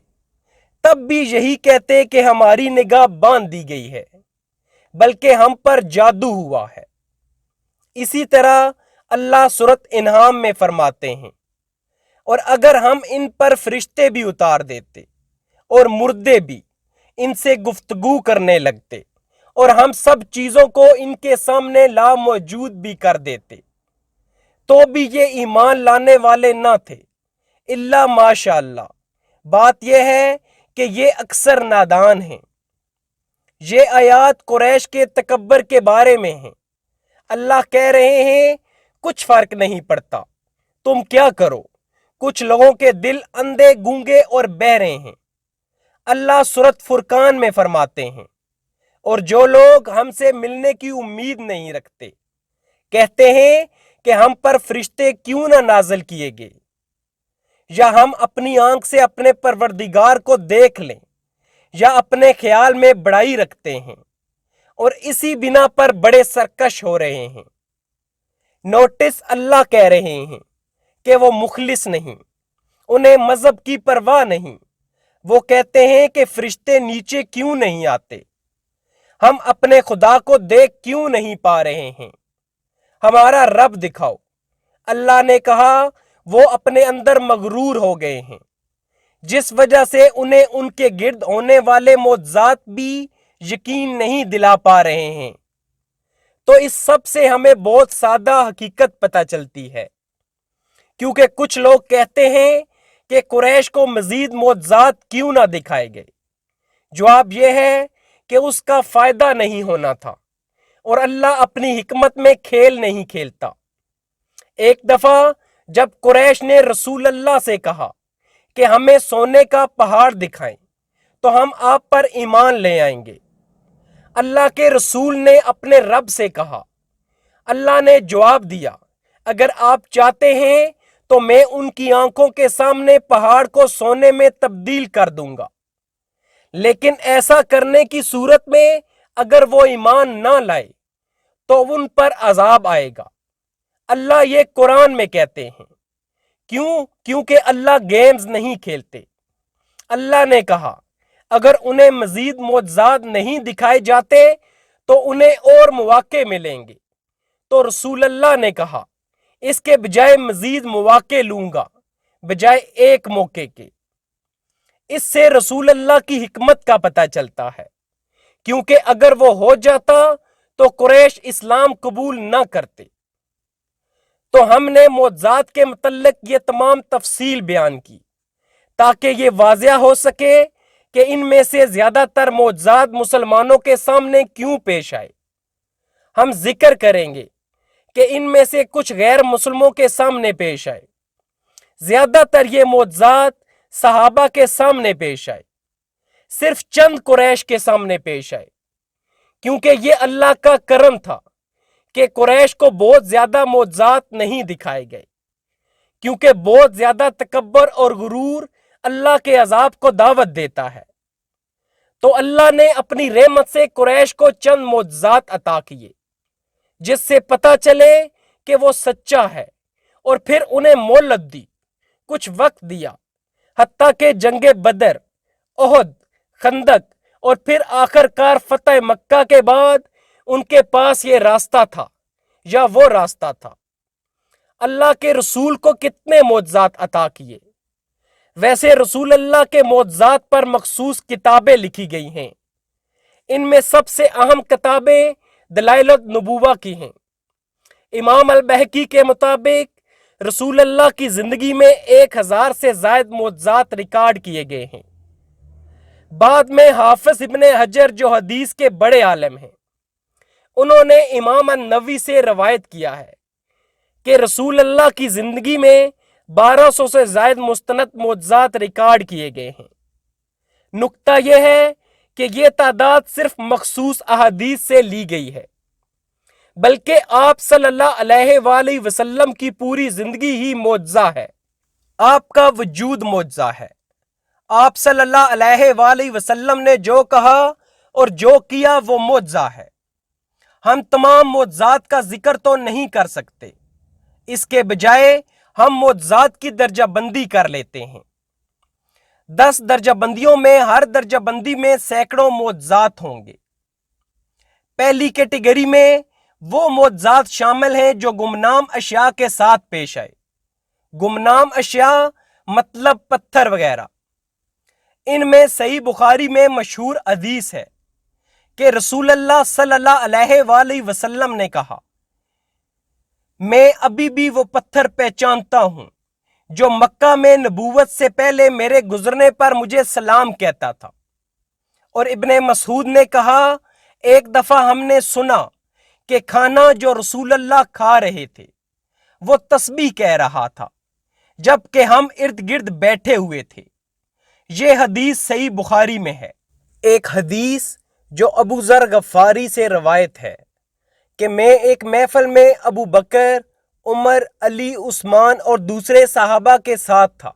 S1: تب بھی یہی کہتے کہ ہماری نگاہ باندھ دی گئی ہے، بلکہ ہم پر جادو ہوا ہے۔ اسی طرح اللہ سورۃ انعام میں فرماتے ہیں، اور اگر ہم ان پر فرشتے بھی اتار دیتے اور مردے بھی ان سے گفتگو کرنے لگتے، اور ہم سب چیزوں کو ان کے سامنے لا موجود بھی کر دیتے، تو بھی یہ ایمان لانے والے نہ تھے الا ماشاء اللہ۔ بات یہ ہے کہ یہ اکثر نادان ہیں۔ یہ آیات قریش کے تکبر کے بارے میں ہیں۔ اللہ کہہ رہے ہیں کچھ فرق نہیں پڑتا، تم کیا کرو، کچھ لوگوں کے دل اندھے گونگے اور بہرے ہیں۔ اللہ سورۃ فرقان میں فرماتے ہیں، اور جو لوگ ہم سے ملنے کی امید نہیں رکھتے کہتے ہیں کہ ہم پر فرشتے کیوں نہ نازل کیے گئے، یا ہم اپنی آنکھ سے اپنے پروردگار کو دیکھ لیں، یا اپنے خیال میں بڑائی رکھتے ہیں اور اسی بنا پر بڑے سرکش ہو رہے ہیں۔ نوٹس اللہ کہہ رہے ہیں کہ وہ مخلص نہیں، انہیں مذہب کی پرواہ نہیں۔ وہ کہتے ہیں کہ فرشتے نیچے کیوں نہیں آتے، ہم اپنے خدا کو دیکھ کیوں نہیں پا رہے ہیں، ہمارا رب دکھاؤ۔ اللہ نے کہا وہ اپنے اندر مغرور ہو گئے ہیں، جس وجہ سے انہیں ان کے گرد ہونے والے معجزات بھی یقین نہیں دلا پا رہے ہیں۔ تو اس سب سے ہمیں بہت سادہ حقیقت پتہ چلتی ہے، کیونکہ کچھ لوگ کہتے ہیں کہ قریش کو مزید معجزات کیوں نہ دکھائے گئے۔ جواب یہ ہے کہ اس کا فائدہ نہیں ہونا تھا، اور اللہ اپنی حکمت میں کھیل نہیں کھیلتا۔ ایک دفعہ جب قریش نے رسول اللہ سے کہا کہ ہمیں سونے کا پہاڑ دکھائیں تو ہم آپ پر ایمان لے آئیں گے، اللہ کے رسول نے اپنے رب سے کہا، اللہ نے جواب دیا، اگر آپ چاہتے ہیں تو میں ان کی آنکھوں کے سامنے پہاڑ کو سونے میں تبدیل کر دوں گا، لیکن ایسا کرنے کی صورت میں اگر وہ ایمان نہ لائے تو ان پر عذاب آئے گا۔ اللہ یہ قرآن میں کہتے ہیں۔ کیونکہ اللہ گیمز نہیں کھیلتے۔ اللہ نے کہا اگر انہیں مزید معجزات نہیں دکھائے جاتے تو انہیں اور مواقع ملیں گے، تو رسول اللہ نے کہا اس کے بجائے مزید مواقع لوں گا بجائے ایک موقع کے۔ اس سے رسول اللہ کی حکمت کا پتہ چلتا ہے، کیونکہ اگر وہ ہو جاتا تو قریش اسلام قبول نہ کرتے۔ تو ہم نے معجزات کے متعلق یہ تمام تفصیل بیان کی تاکہ یہ واضح ہو سکے کہ ان میں سے زیادہ تر معجزات مسلمانوں کے سامنے کیوں پیش آئے۔ ہم ذکر کریں گے کہ ان میں سے کچھ غیر مسلموں کے سامنے پیش آئے۔ زیادہ تر یہ معجزات صحابہ کے سامنے پیش آئے، صرف چند قریش کے سامنے پیش آئے، کیونکہ یہ اللہ کا کرم تھا کہ قریش کو بہت زیادہ معجزات نہیں دکھائے گئے، کیونکہ بہت زیادہ تکبر اور غرور اللہ کے عذاب کو دعوت دیتا ہے۔ تو اللہ نے اپنی رحمت سے قریش کو چند معجزات عطا کیے جس سے پتہ چلے کہ وہ سچا ہے، اور پھر انہیں مہلت دی، کچھ وقت دیا، حتیٰ کہ جنگ بدر، احد، خندق اور پھر آخر کار فتح مکہ کے بعد ان کے پاس یہ راستہ تھا یا وہ راستہ تھا۔ اللہ کے رسول کو کتنے معجزات عطا کیے؟ ویسے رسول اللہ کے معجزات پر مخصوص کتابیں لکھی گئی ہیں۔ ان میں سب سے اہم کتابیں دلائل النبوہ کی ہیں۔ امام البہقی کے مطابق رسول اللہ کی زندگی میں 1000 سے زائد معجزات ریکارڈ کیے گئے ہیں۔ بعد میں حافظ ابن حجر جو حدیث کے بڑے عالم ہیں، انہوں نے امام النووی سے روایت کیا ہے کہ رسول اللہ کی زندگی میں 1200 سے زائد مستند معجزات ریکارڈ کیے گئے ہیں۔ نکتہ یہ ہے کہ یہ تعداد صرف مخصوص احادیث سے لی گئی ہے، بلکہ آپ صلی اللہ علیہ وآلہ وسلم کی پوری زندگی ہی معجزہ ہے۔ آپ کا وجود معجزہ ہے۔ آپ صلی اللہ علیہ وآلہ وسلم نے جو کہا اور جو کیا وہ معجزہ ہے۔ ہم تمام معجزات کا ذکر تو نہیں کر سکتے، اس کے بجائے ہم معجزات کی درجہ بندی کر لیتے ہیں۔ 10 درجہ بندیوں میں ہر درجہ بندی میں سینکڑوں معجزات ہوں گے۔ پہلی کیٹیگری میں وہ معجزات شامل ہیں جو گمنام اشیاء کے ساتھ پیش آئے۔ گمنام اشیاء مطلب پتھر وغیرہ۔ ان میں صحیح بخاری میں مشہور حدیث ہے کہ رسول اللہ صلی اللہ علیہ وآلہ وسلم نے کہا، میں ابھی بھی وہ پتھر پہچانتا ہوں جو مکہ میں نبوت سے پہلے میرے گزرنے پر مجھے سلام کہتا تھا۔ اور ابن مسعود نے کہا، ایک دفعہ ہم نے سنا کہ کھانا جو رسول اللہ کھا رہے تھے وہ تسبیح کہہ رہا تھا جبکہ ہم ارد گرد بیٹھے ہوئے تھے۔ یہ حدیث صحیح بخاری میں ہے۔ ایک حدیث جو ابو ذر غفاری سے روایت ہے کہ میں ایک محفل میں ابو بکر، عمر، علی، عثمان اور دوسرے صحابہ کے ساتھ تھا،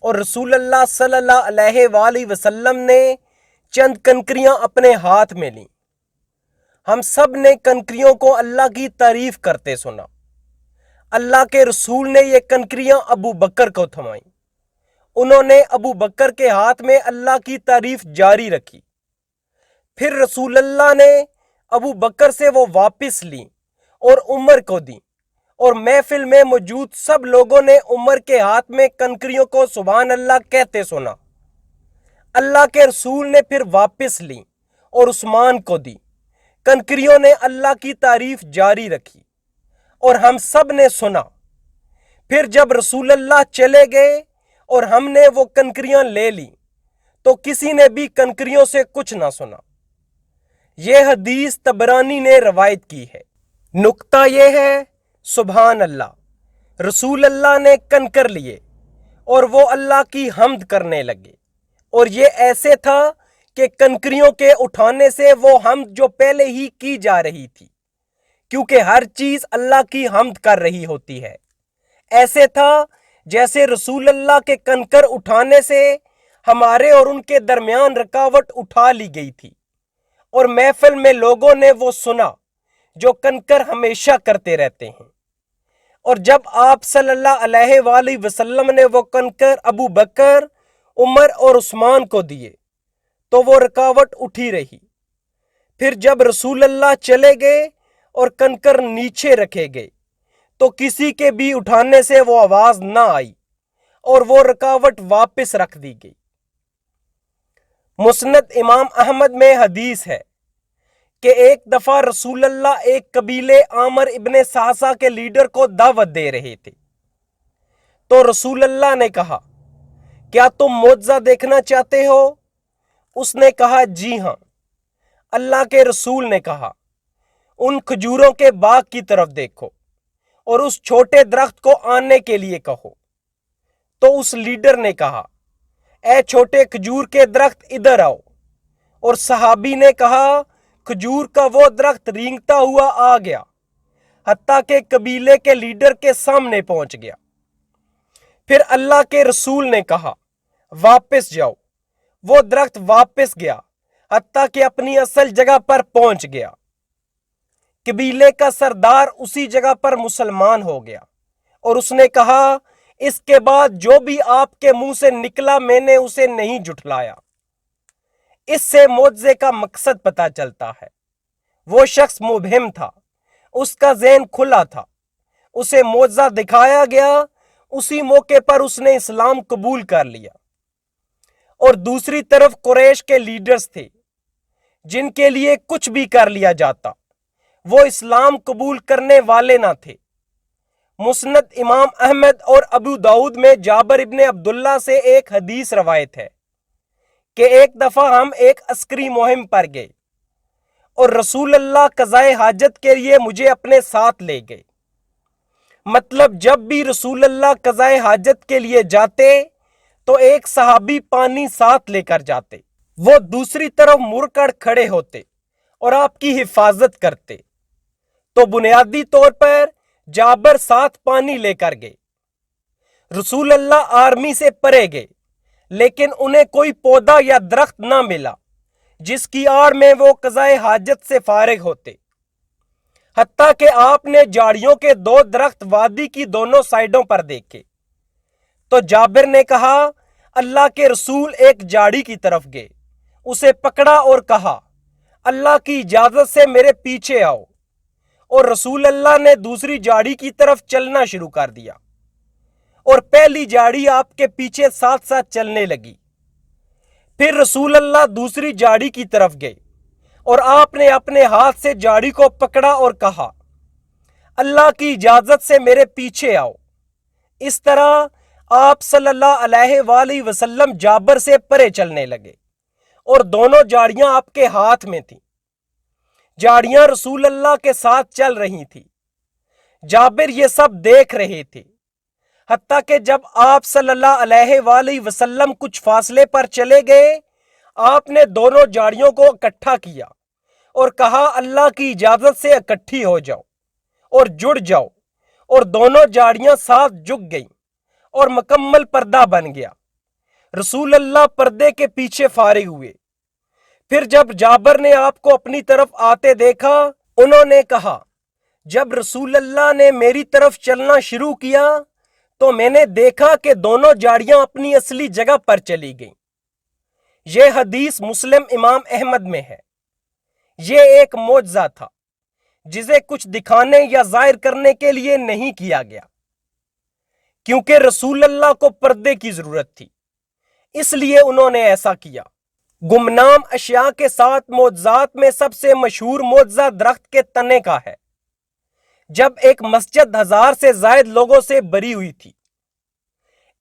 S1: اور رسول اللہ صلی اللہ علیہ وآلہ وسلم نے چند کنکریاں اپنے ہاتھ میں لیں۔ ہم سب نے کنکریوں کو اللہ کی تعریف کرتے سنا۔ اللہ کے رسول نے یہ کنکریاں ابو بکر کو تھمائیں۔ انہوں نے ابو بکر کے ہاتھ میں اللہ کی تعریف جاری رکھی۔ پھر رسول اللہ نے ابو بکر سے وہ واپس لیں اور عمر کو دیں، اور محفل میں موجود سب لوگوں نے عمر کے ہاتھ میں کنکریوں کو سبحان اللہ کہتے سنا۔ اللہ کے رسول نے پھر واپس لیں اور عثمان کو دی۔ کنکریوں نے اللہ کی تعریف جاری رکھی اور ہم سب نے سنا۔ پھر جب رسول اللہ چلے گئے اور ہم نے وہ کنکریاں لے لیں تو کسی نے بھی کنکریوں سے کچھ نہ سنا۔ یہ حدیث طبرانی نے روایت کی ہے۔ نکتہ یہ ہے، سبحان اللہ، رسول اللہ نے کنکر لیے اور وہ اللہ کی حمد کرنے لگے، اور یہ ایسے تھا کہ کنکریوں کے اٹھانے سے وہ حمد جو پہلے ہی کی جا رہی تھی، کیونکہ ہر چیز اللہ کی حمد کر رہی ہوتی ہے۔ ایسے تھا جیسے رسول اللہ کے کنکر اٹھانے سے ہمارے اور ان کے درمیان رکاوٹ اٹھا لی گئی تھی، اور محفل میں لوگوں نے وہ سنا جو کنکر ہمیشہ کرتے رہتے ہیں۔ اور جب آپ صلی اللہ علیہ وآلہ وسلم نے وہ کنکر ابو بکر، عمر اور عثمان کو دیے تو وہ رکاوٹ اٹھی رہی۔ پھر جب رسول اللہ چلے گئے اور کنکر نیچے رکھے گئے تو کسی کے بھی اٹھانے سے وہ آواز نہ آئی اور وہ رکاوٹ واپس رکھ دی گئی۔ مسند امام احمد میں حدیث ہے کہ ایک دفعہ رسول اللہ ایک قبیلے عامر ابن صعصع کے لیڈر کو دعوت دے رہے تھے، تو رسول اللہ نے کہا کیا تم معجزہ دیکھنا چاہتے ہو؟ اس نے کہا جی ہاں۔ اللہ کے رسول نے کہا ان کھجوروں کے باغ کی طرف دیکھو اور اس چھوٹے درخت کو آنے کے لیے کہو۔ تو اس لیڈر نے کہا اے چھوٹے کھجور کے درخت ادھر آؤ، اور صحابی نے کہا کھجور کا وہ درخت رینگتا ہوا آ گیا، حتیٰ کہ قبیلے کے لیڈر کے سامنے پہنچ گیا۔ پھر اللہ کے رسول نے کہا واپس جاؤ۔ وہ درخت واپس گیا حتیٰ کہ اپنی اصل جگہ پر پہنچ گیا۔ قبیلے کا سردار اسی جگہ پر مسلمان ہو گیا، اور اس نے کہا اس کے بعد جو بھی آپ کے منہ سے نکلا میں نے اسے نہیں جھٹلایا۔ اس سے معجزے کا مقصد پتہ چلتا ہے۔ وہ شخص مبہم تھا، اس کا ذہن کھلا تھا، اسے معجزہ دکھایا گیا، اسی موقع پر اس نے اسلام قبول کر لیا۔ اور دوسری طرف قریش کے لیڈرز تھے جن کے لیے کچھ بھی کر لیا جاتا، وہ اسلام قبول کرنے والے نہ تھے۔ مسند امام احمد اور ابو داؤد میں جابر ابن عبداللہ سے ایک حدیث روایت ہے کہ ایک دفعہ ہم ایک عسکری مہم پر گئے اور رسول اللہ قضائے حاجت کے لیے مجھے اپنے ساتھ لے گئے۔ مطلب جب بھی رسول اللہ قضائے حاجت کے لیے جاتے تو ایک صحابی پانی ساتھ لے کر جاتے، وہ دوسری طرف مڑ کر کھڑے ہوتے اور آپ کی حفاظت کرتے۔ تو بنیادی طور پر جابر ساتھ پانی لے کر گئے۔ رسول اللہ آرمی سے پرے گئے، لیکن انہیں کوئی پودا یا درخت نہ ملا جس کی آڑ میں وہ قضائے حاجت سے فارغ ہوتے، حتیٰ کہ آپ نے جھاڑیوں کے 2 درخت وادی کی دونوں سائیڈوں پر دیکھے۔ تو جابر نے کہا اللہ کے رسول ایک جھاڑی کی طرف گئے، اسے پکڑا اور کہا اللہ کی اجازت سے میرے پیچھے آؤ، اور رسول اللہ نے دوسری جھاڑی کی طرف چلنا شروع کر دیا، اور پہلی جھاڑی آپ کے پیچھے ساتھ ساتھ چلنے لگی۔ پھر رسول اللہ دوسری جھاڑی کی طرف گئے اور آپ نے اپنے ہاتھ سے جھاڑی کو پکڑا اور کہا اللہ کی اجازت سے میرے پیچھے آؤ۔ اس طرح آپ صلی اللہ علیہ وآلہ وسلم جابر سے پرے چلنے لگے، اور دونوں جھاڑیاں آپ کے ہاتھ میں تھیں۔ جھاڑیاں رسول اللہ کے ساتھ چل رہی تھی، جابر یہ سب دیکھ رہے تھے، حتیٰ کہ جب آپ صلی اللہ علیہ وآلہ وسلم کچھ فاصلے پر چلے گئے، آپ نے دونوں جھاڑیوں کو اکٹھا کیا اور کہا اللہ کی اجازت سے اکٹھی ہو جاؤ اور جڑ جاؤ، اور دونوں جھاڑیاں ساتھ جھک گئیں اور مکمل پردہ بن گیا۔ رسول اللہ پردے کے پیچھے فارغ ہوئے۔ پھر جب جابر نے آپ کو اپنی طرف آتے دیکھا، انہوں نے کہا جب رسول اللہ نے میری طرف چلنا شروع کیا تو میں نے دیکھا کہ دونوں جھاڑیاں اپنی اصلی جگہ پر چلی گئیں۔ یہ حدیث مسلم امام احمد میں ہے۔ یہ ایک معجزہ تھا جسے کچھ دکھانے یا ظاہر کرنے کے لیے نہیں کیا گیا، کیونکہ رسول اللہ کو پردے کی ضرورت تھی، اس لیے انہوں نے ایسا کیا۔ گمنام اشیاء کے ساتھ معجزات میں سب سے مشہور معجزہ درخت کے تنے کا ہے۔ جب ایک مسجد 1000 سے زائد لوگوں سے بھری ہوئی تھی،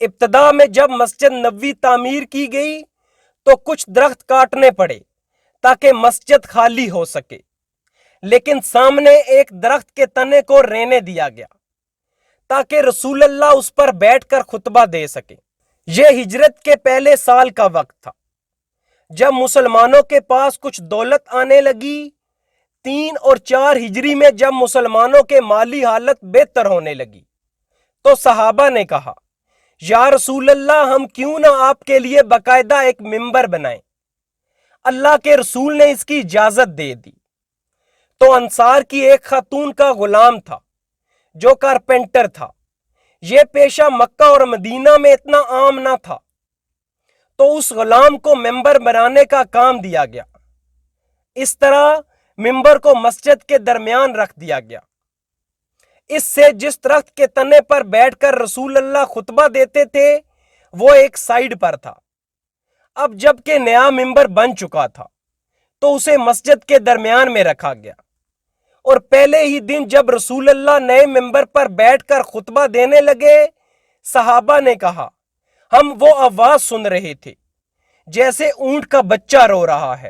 S1: ابتدا میں جب مسجد نبوی تعمیر کی گئی تو کچھ درخت کاٹنے پڑے تاکہ مسجد خالی ہو سکے، لیکن سامنے ایک درخت کے تنے کو رہنے دیا گیا تاکہ رسول اللہ اس پر بیٹھ کر خطبہ دے سکے۔ یہ ہجرت کے پہلے سال کا وقت تھا، جب مسلمانوں کے پاس کچھ دولت آنے لگی۔ 3 اور 4 ہجری میں جب مسلمانوں کے مالی حالت بہتر ہونے لگی تو صحابہ نے کہا یا رسول اللہ ہم کیوں نہ آپ کے لیے باقاعدہ ایک منبر بنائیں۔ اللہ کے رسول نے اس کی اجازت دے دی۔ تو انصار کی ایک خاتون کا غلام تھا جو کارپینٹر تھا۔ یہ پیشہ مکہ اور مدینہ میں اتنا عام نہ تھا، تو اس غلام کو منبر بنانے کا کام دیا گیا۔ اس طرح منبر کو مسجد کے درمیان رکھ دیا گیا۔ اس سے جس درخت کے تنے پر بیٹھ کر رسول اللہ خطبہ دیتے تھے وہ ایک سائیڈ پر تھا۔ اب جب کہ نیا منبر بن چکا تھا تو اسے مسجد کے درمیان میں رکھا گیا، اور پہلے ہی دن جب رسول اللہ نئے ممبر پر بیٹھ کر خطبہ دینے لگے، صحابہ نے کہا ہم وہ آواز سن رہے تھے جیسے اونٹ کا بچہ رو رہا ہے،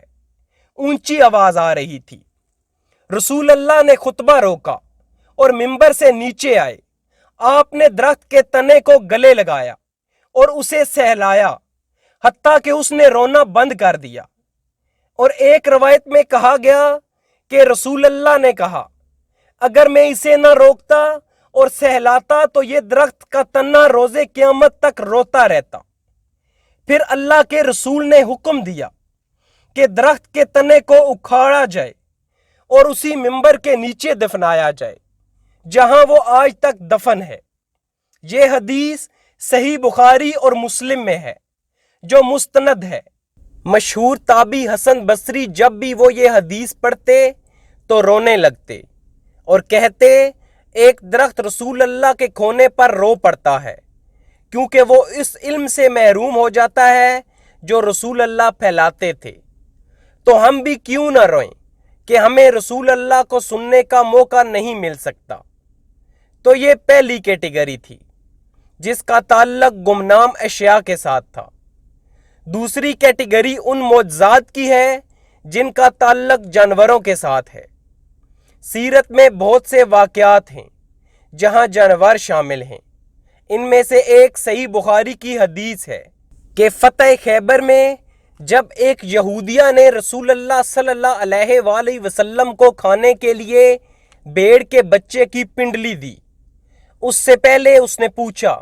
S1: اونچی آواز آ رہی تھی۔ رسول اللہ نے خطبہ روکا اور ممبر سے نیچے آئے۔ آپ نے درخت کے تنے کو گلے لگایا اور اسے سہلایا حتیٰ کہ اس نے رونا بند کر دیا، اور ایک روایت میں کہا گیا کہ رسول اللہ نے کہا اگر میں اسے نہ روکتا اور سہلاتا تو یہ درخت کا تنا روزے قیامت تک روتا رہتا۔ پھر اللہ کے رسول نے حکم دیا کہ درخت کے تنے کو اکھاڑا جائے اور اسی ممبر کے نیچے دفنایا جائے جہاں وہ آج تک دفن ہے۔ یہ حدیث صحیح بخاری اور مسلم میں ہے جو مستند ہے۔ مشہور تابعی حسن بصری جب بھی وہ یہ حدیث پڑھتے تو رونے لگتے اور کہتے ایک درخت رسول اللہ کے کھونے پر رو پڑتا ہے، کیونکہ وہ اس علم سے محروم ہو جاتا ہے جو رسول اللہ پھیلاتے تھے۔ تو ہم بھی کیوں نہ روئیں کہ ہمیں رسول اللہ کو سننے کا موقع نہیں مل سکتا۔ تو یہ پہلی کیٹیگری تھی جس کا تعلق گمنام اشیاء کے ساتھ تھا۔ دوسری کیٹیگری ان معجزات کی ہے جن کا تعلق جانوروں کے ساتھ ہے۔ سیرت میں بہت سے واقعات ہیں جہاں جانور شامل ہیں۔ ان میں سے ایک صحیح بخاری کی حدیث ہے کہ فتح خیبر میں جب ایک یہودیہ نے رسول اللہ صلی اللہ علیہ وآلہ وسلم کو کھانے کے لیے بھیڑ کے بچے کی پنڈلی دی، اس سے پہلے اس نے پوچھا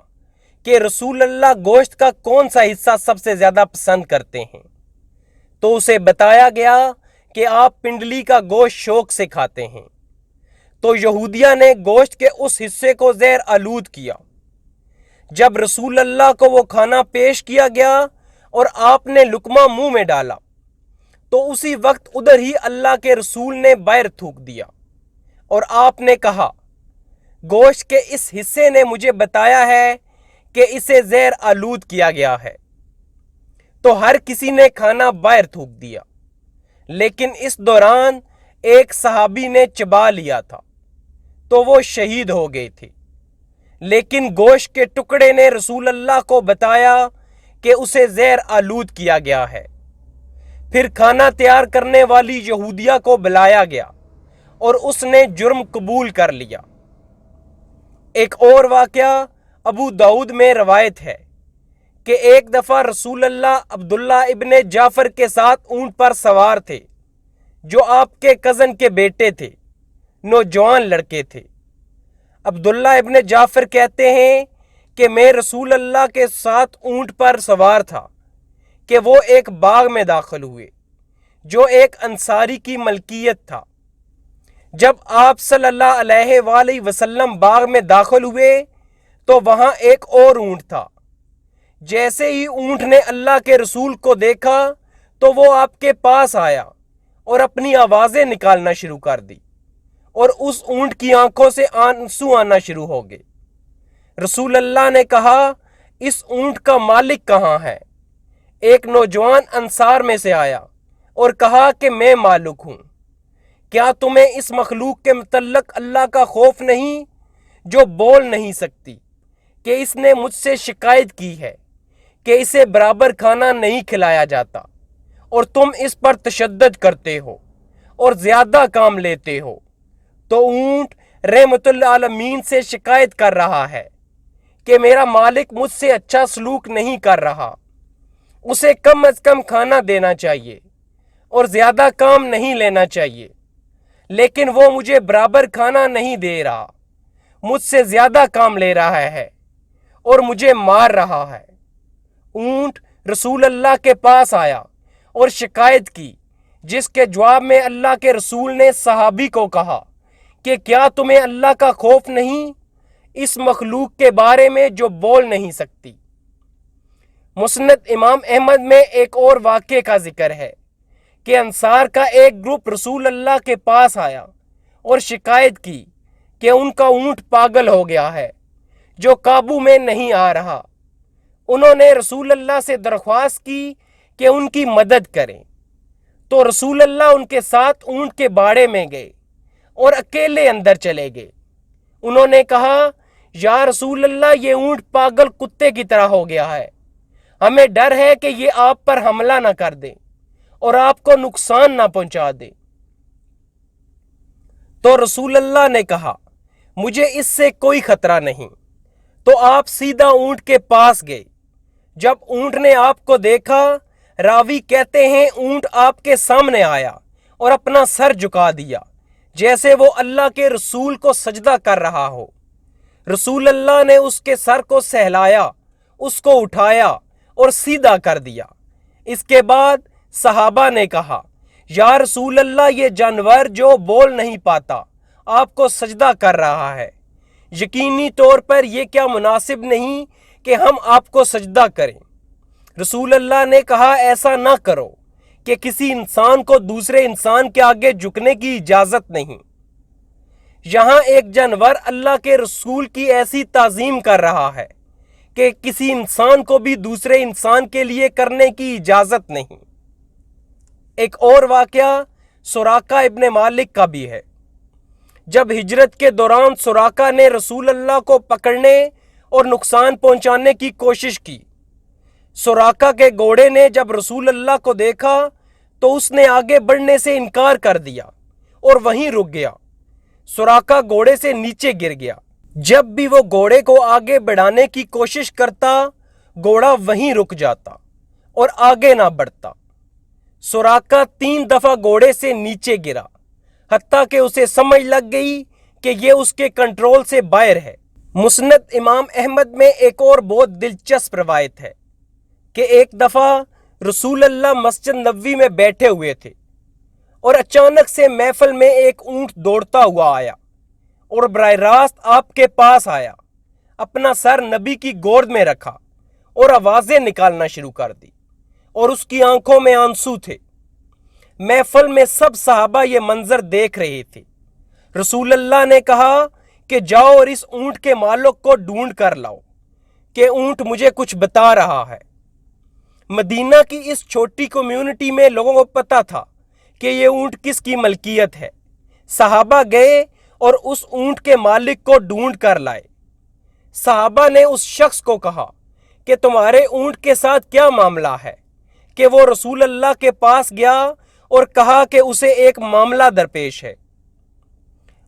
S1: کہ رسول اللہ گوشت کا کون سا حصہ سب سے زیادہ پسند کرتے ہیں، تو اسے بتایا گیا کہ آپ پنڈلی کا گوشت شوق سے کھاتے ہیں۔ تو یہودیہ نے گوشت کے اس حصے کو زہر آلود کیا۔ جب رسول اللہ کو وہ کھانا پیش کیا گیا اور آپ نے لقمہ منہ میں ڈالا تو اسی وقت ادھر ہی اللہ کے رسول نے باہر تھوک دیا، اور آپ نے کہا گوشت کے اس حصے نے مجھے بتایا ہے کہ اسے زہر آلود کیا گیا ہے۔ تو ہر کسی نے کھانا باہر تھوک دیا، لیکن اس دوران ایک صحابی نے چبا لیا تھا تو وہ شہید ہو گئے تھے، لیکن گوشت کے ٹکڑے نے رسول اللہ کو بتایا کہ اسے زہر آلود کیا گیا ہے۔ پھر کھانا تیار کرنے والی یہودیہ کو بلایا گیا اور اس نے جرم قبول کر لیا۔ ایک اور واقعہ ابو داؤد میں روایت ہے کہ ایک دفعہ رسول اللہ عبداللہ ابن جعفر کے ساتھ اونٹ پر سوار تھے جو آپ کے کزن کے بیٹے تھے، نوجوان لڑکے تھے۔ عبداللہ ابن جعفر کہتے ہیں کہ میں رسول اللہ کے ساتھ اونٹ پر سوار تھا کہ وہ ایک باغ میں داخل ہوئے جو ایک انصاری کی ملکیت تھا۔ جب آپ صلی اللہ علیہ وآلہ وسلم باغ میں داخل ہوئے تو وہاں ایک اور اونٹ تھا۔ جیسے ہی اونٹ نے اللہ کے رسول کو دیکھا تو وہ آپ کے پاس آیا اور اپنی آوازیں نکالنا شروع کر دی، اور اس اونٹ کی آنکھوں سے آنسو آنا شروع ہو گئے۔ رسول اللہ نے کہا اس اونٹ کا مالک کہاں ہے؟ ایک نوجوان انصار میں سے آیا اور کہا کہ میں مالک ہوں۔ کیا تمہیں اس مخلوق کے متعلق اللہ کا خوف نہیں جو بول نہیں سکتی کہ اس نے مجھ سے شکایت کی ہے کہ اسے برابر کھانا نہیں کھلایا جاتا اور تم اس پر تشدد کرتے ہو اور زیادہ کام لیتے ہو؟ تو اونٹ رحمت العالمین سے شکایت کر رہا ہے کہ میرا مالک مجھ سے اچھا سلوک نہیں کر رہا، اسے کم از کم کھانا دینا چاہیے اور زیادہ کام نہیں لینا چاہیے، لیکن وہ مجھے برابر کھانا نہیں دے رہا، مجھ سے زیادہ کام لے رہا ہے اور مجھے مار رہا ہے۔ اونٹ رسول اللہ کے پاس آیا اور شکایت کی، جس کے جواب میں اللہ کے رسول نے صحابی کو کہا کہ کیا تمہیں اللہ کا خوف نہیں اس مخلوق کے بارے میں جو بول نہیں سکتی؟ مسند امام احمد میں ایک اور واقعے کا ذکر ہے کہ انصار کا ایک گروپ رسول اللہ کے پاس آیا اور شکایت کی کہ ان کا اونٹ پاگل ہو گیا ہے جو قابو میں نہیں آ رہا۔ انہوں نے رسول اللہ سے درخواست کی کہ ان کی مدد کریں، تو رسول اللہ ان کے ساتھ اونٹ کے باڑے میں گئے اور اکیلے اندر چلے گئے۔ انہوں نے کہا، یا رسول اللہ، یہ اونٹ پاگل کتے کی طرح ہو گیا ہے، ہمیں ڈر ہے کہ یہ آپ پر حملہ نہ کر دے اور آپ کو نقصان نہ پہنچا دے۔ تو رسول اللہ نے کہا، مجھے اس سے کوئی خطرہ نہیں۔ تو آپ سیدھا اونٹ کے پاس گئے۔ جب اونٹ نے آپ کو دیکھا، راوی کہتے ہیں اونٹ آپ کے سامنے آیا اور اپنا سر جھکا دیا جیسے وہ اللہ کے رسول کو سجدہ کر رہا ہو۔ رسول اللہ نے اس کے سر کو سہلایا، اس کو اٹھایا اور سیدھا کر دیا۔ اس کے بعد صحابہ نے کہا، یا رسول اللہ، یہ جانور جو بول نہیں پاتا آپ کو سجدہ کر رہا ہے، یقینی طور پر یہ کیا مناسب نہیں کہ ہم آپ کو سجدہ کریں۔ رسول اللہ نے کہا، ایسا نہ کرو کہ کسی انسان کو دوسرے انسان کے آگے جھکنے کی اجازت نہیں۔ یہاں ایک جانور اللہ کے رسول کی ایسی تعظیم کر رہا ہے کہ کسی انسان کو بھی دوسرے انسان کے لیے کرنے کی اجازت نہیں۔ ایک اور واقعہ سراقہ ابن مالک کا بھی ہے۔ جب ہجرت کے دوران سراقہ نے رسول اللہ کو پکڑنے اور نقصان پہنچانے کی کوشش کی۔ سراقہ کے گھوڑے نے جب رسول اللہ کو دیکھا تو اس نے آگے بڑھنے سے انکار کر دیا اور وہیں رک گیا۔ سراقہ گھوڑے سے نیچے گر گیا۔ جب بھی وہ گھوڑے کو آگے بڑھانے کی کوشش کرتا، گھوڑا وہیں رک جاتا اور آگے نہ بڑھتا۔ سراقہ 3 دفعہ گھوڑے سے نیچے گرا، حتیٰ کہ اسے سمجھ لگ گئی کہ یہ اس کے کنٹرول سے باہر ہے۔ مسند امام احمد میں ایک اور بہت دلچسپ روایت ہے کہ ایک دفعہ رسول اللہ مسجد نبوی میں بیٹھے ہوئے تھے اور اچانک سے محفل میں ایک اونٹ دوڑتا ہوا آیا اور براہ راست آپ کے پاس آیا، اپنا سر نبی کی گود میں رکھا اور آوازیں نکالنا شروع کر دی اور اس کی آنکھوں میں آنسو تھے۔ محفل میں سب صحابہ یہ منظر دیکھ رہے تھے۔ رسول اللہ نے کہا کہ جاؤ اور اس اونٹ کے مالک کو ڈھونڈ کر لاؤ کہ اونٹ مجھے کچھ بتا رہا ہے۔ مدینہ کی اس چھوٹی کمیونٹی میں لوگوں کو پتا تھا کہ یہ اونٹ کس کی ملکیت ہے۔ صحابہ گئے اور اس اونٹ کے مالک کو ڈھونڈ کر لائے۔ صحابہ نے اس شخص کو کہا کہ تمہارے اونٹ کے ساتھ کیا معاملہ ہے، کہ وہ رسول اللہ کے پاس گیا اور کہا کہ اسے ایک معاملہ درپیش ہے۔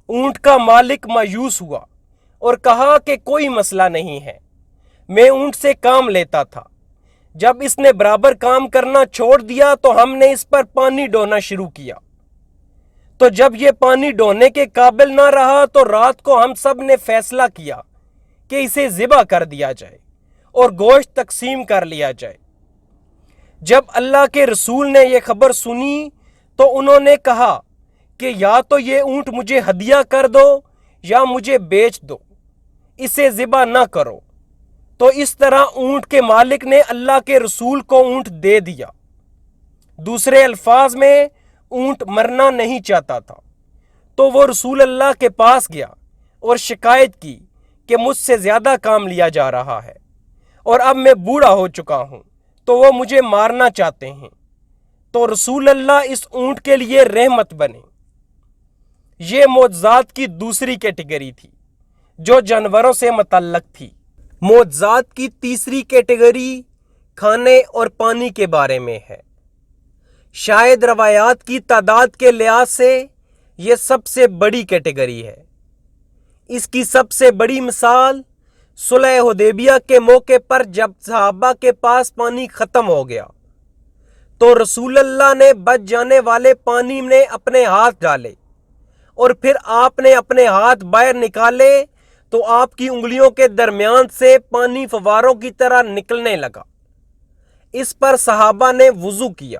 S1: اونٹ کا مالک مایوس ہوا اور کہا کہ کوئی مسئلہ نہیں ہے، میں اونٹ سے کام لیتا تھا، جب اس نے برابر کام کرنا چھوڑ دیا تو ہم نے اس پر پانی ڈونا شروع کیا، تو جب یہ پانی ڈونے کے قابل نہ رہا تو رات کو ہم سب نے فیصلہ کیا کہ اسے ذبح کر دیا جائے اور گوشت تقسیم کر لیا جائے۔ جب اللہ کے رسول نے یہ خبر سنی تو انہوں نے کہا کہ یا تو یہ اونٹ مجھے ہدیہ کر دو یا مجھے بیچ دو، اسے ذبح نہ کرو۔ تو اس طرح اونٹ کے مالک نے اللہ کے رسول کو اونٹ دے دیا۔ دوسرے الفاظ میں اونٹ مرنا نہیں چاہتا تھا، تو وہ رسول اللہ کے پاس گیا اور شکایت کی کہ مجھ سے زیادہ کام لیا جا رہا ہے اور اب میں بوڑھا ہو چکا ہوں تو وہ مجھے مارنا چاہتے ہیں۔ تو رسول اللہ اس اونٹ کے لیے رحمت بنے۔ یہ معجزات کی دوسری کیٹیگری تھی جو جانوروں سے متعلق تھی۔ معجزات کی تیسری کیٹیگری کھانے اور پانی کے بارے میں ہے۔ شاید روایات کی تعداد کے لحاظ سے یہ سب سے بڑی کیٹیگری ہے۔ اس کی سب سے بڑی مثال صلح حدیبیہ کے موقع پر جب صحابہ کے پاس پانی ختم ہو گیا تو رسول اللہ نے بچ جانے والے پانی میں اپنے ہاتھ ڈالے اور پھر آپ نے اپنے ہاتھ باہر نکالے تو آپ کی انگلیوں کے درمیان سے پانی فواروں کی طرح نکلنے لگا۔ اس پر صحابہ نے وضو کیا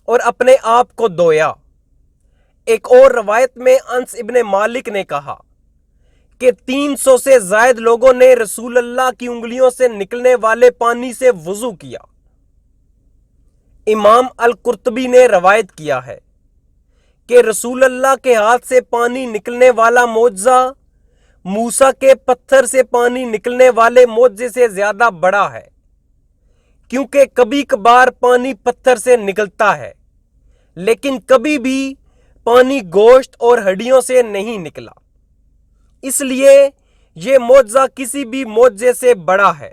S1: اور اپنے آپ کو دھویا۔ ایک اور روایت میں انس ابن مالک نے کہا کہ 300 سے زائد لوگوں نے رسول اللہ کی انگلیوں سے نکلنے والے پانی سے وضو کیا۔ امام القرطبی نے روایت کیا ہے کہ رسول اللہ کے ہاتھ سے پانی نکلنے والا معجزہ موسیٰ کے پتھر سے پانی نکلنے والے معجزے سے زیادہ بڑا ہے، کیونکہ کبھی کبھار پانی پتھر سے نکلتا ہے لیکن کبھی بھی پانی گوشت اور ہڈیوں سے نہیں نکلا۔ اس لیے یہ معجزہ کسی بھی معجزے سے بڑا ہے۔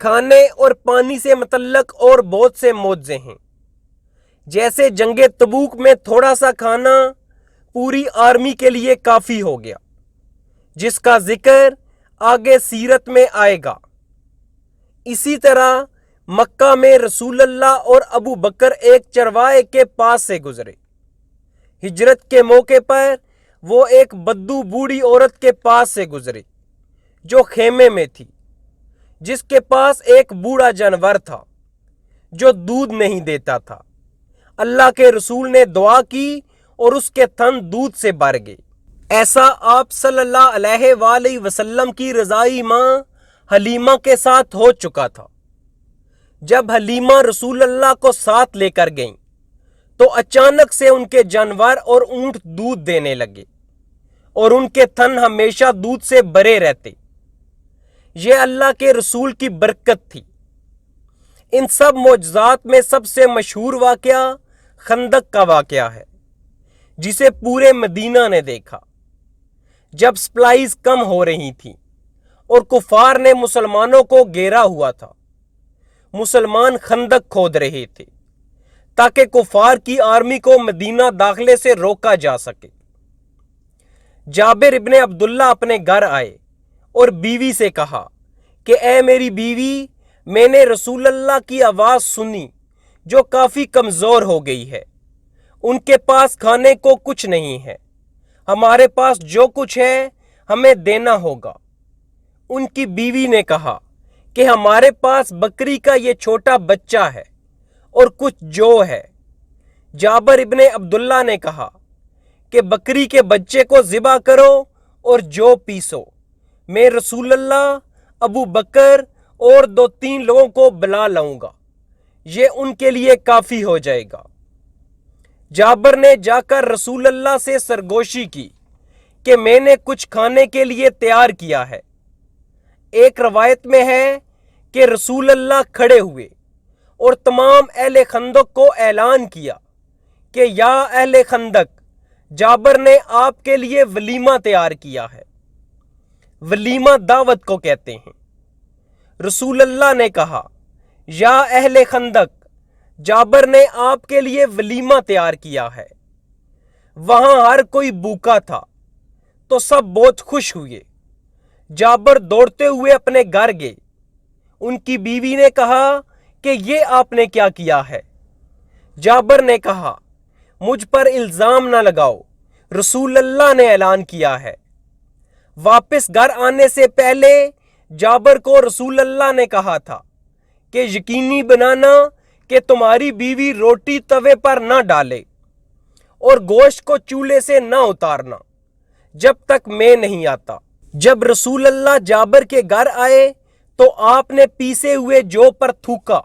S1: کھانے اور پانی سے متعلق اور بہت سے معجزے ہیں، جیسے جنگ تبوک میں تھوڑا سا کھانا پوری آرمی کے لیے کافی ہو گیا، جس کا ذکر آگے سیرت میں آئے گا۔ اسی طرح مکہ میں رسول اللہ اور ابو بکر ایک چرواہے کے پاس سے گزرے۔ ہجرت کے موقع پر وہ ایک بدو بوڑھی عورت کے پاس سے گزرے جو خیمے میں تھی، جس کے پاس ایک بوڑھا جانور تھا جو دودھ نہیں دیتا تھا۔ اللہ کے رسول نے دعا کی اور اس کے تھن دودھ سے بھر گئے۔ ایسا آپ صلی اللہ علیہ وآلہ وسلم کی رضائی ماں حلیمہ کے ساتھ ہو چکا تھا۔ جب حلیمہ رسول اللہ کو ساتھ لے کر گئیں تو اچانک سے ان کے جانور اور اونٹ دودھ دینے لگے اور ان کے تھن ہمیشہ دودھ سے بھرے رہتے۔ یہ اللہ کے رسول کی برکت تھی۔ ان سب معجزات میں سب سے مشہور واقعہ خندق کا واقعہ ہے، جسے پورے مدینہ نے دیکھا۔ جب سپلائیز کم ہو رہی تھیں اور کفار نے مسلمانوں کو گھیرا ہوا تھا، مسلمان خندق کھود رہے تھے تاکہ کفار کی آرمی کو مدینہ داخلے سے روکا جا سکے۔ جابر ابن عبداللہ اپنے گھر آئے اور بیوی سے کہا کہ اے میری بیوی، میں نے رسول اللہ کی آواز سنی جو کافی کمزور ہو گئی ہے۔ ان کے پاس کھانے کو کچھ نہیں ہے، ہمارے پاس جو کچھ ہے ہمیں دینا ہوگا۔ ان کی بیوی نے کہا کہ ہمارے پاس بکری کا یہ چھوٹا بچہ ہے اور کچھ جو ہے۔ جابر ابن عبداللہ نے کہا کہ بکری کے بچے کو ذبح کرو اور جو پیسو، میں رسول اللہ، ابو بکر اور 2-3 لوگوں کو بلا لاؤں گا، یہ ان کے لیے کافی ہو جائے گا۔ جابر نے جا کر رسول اللہ سے سرگوشی کی کہ میں نے کچھ کھانے کے لیے تیار کیا ہے۔ ایک روایت میں ہے کہ رسول اللہ کھڑے ہوئے اور تمام اہل خندق کو اعلان کیا کہ یا اہل خندق، جابر نے آپ کے لیے ولیمہ تیار کیا ہے۔ ولیمہ دعوت کو کہتے ہیں۔ رسول اللہ نے کہا یا اہل خندق، جابر نے آپ کے لیے ولیمہ تیار کیا ہے۔ وہاں ہر کوئی بھوکا تھا تو سب بہت خوش ہوئے۔ جابر دوڑتے ہوئے اپنے گھر گئے۔ ان کی بیوی نے کہا کہ یہ آپ نے کیا کیا ہے؟ جابر نے کہا مجھ پر الزام نہ لگاؤ، رسول اللہ نے اعلان کیا ہے۔ واپس گھر آنے سے پہلے جابر کو رسول اللہ نے کہا تھا کہ یقینی بنانا کہ تمہاری بیوی روٹی توے پر نہ ڈالے اور گوشت کو چولہے سے نہ اتارنا جب تک میں نہیں آتا۔ جب رسول اللہ جابر کے گھر آئے تو آپ نے پیسے ہوئے جو پر تھوکا،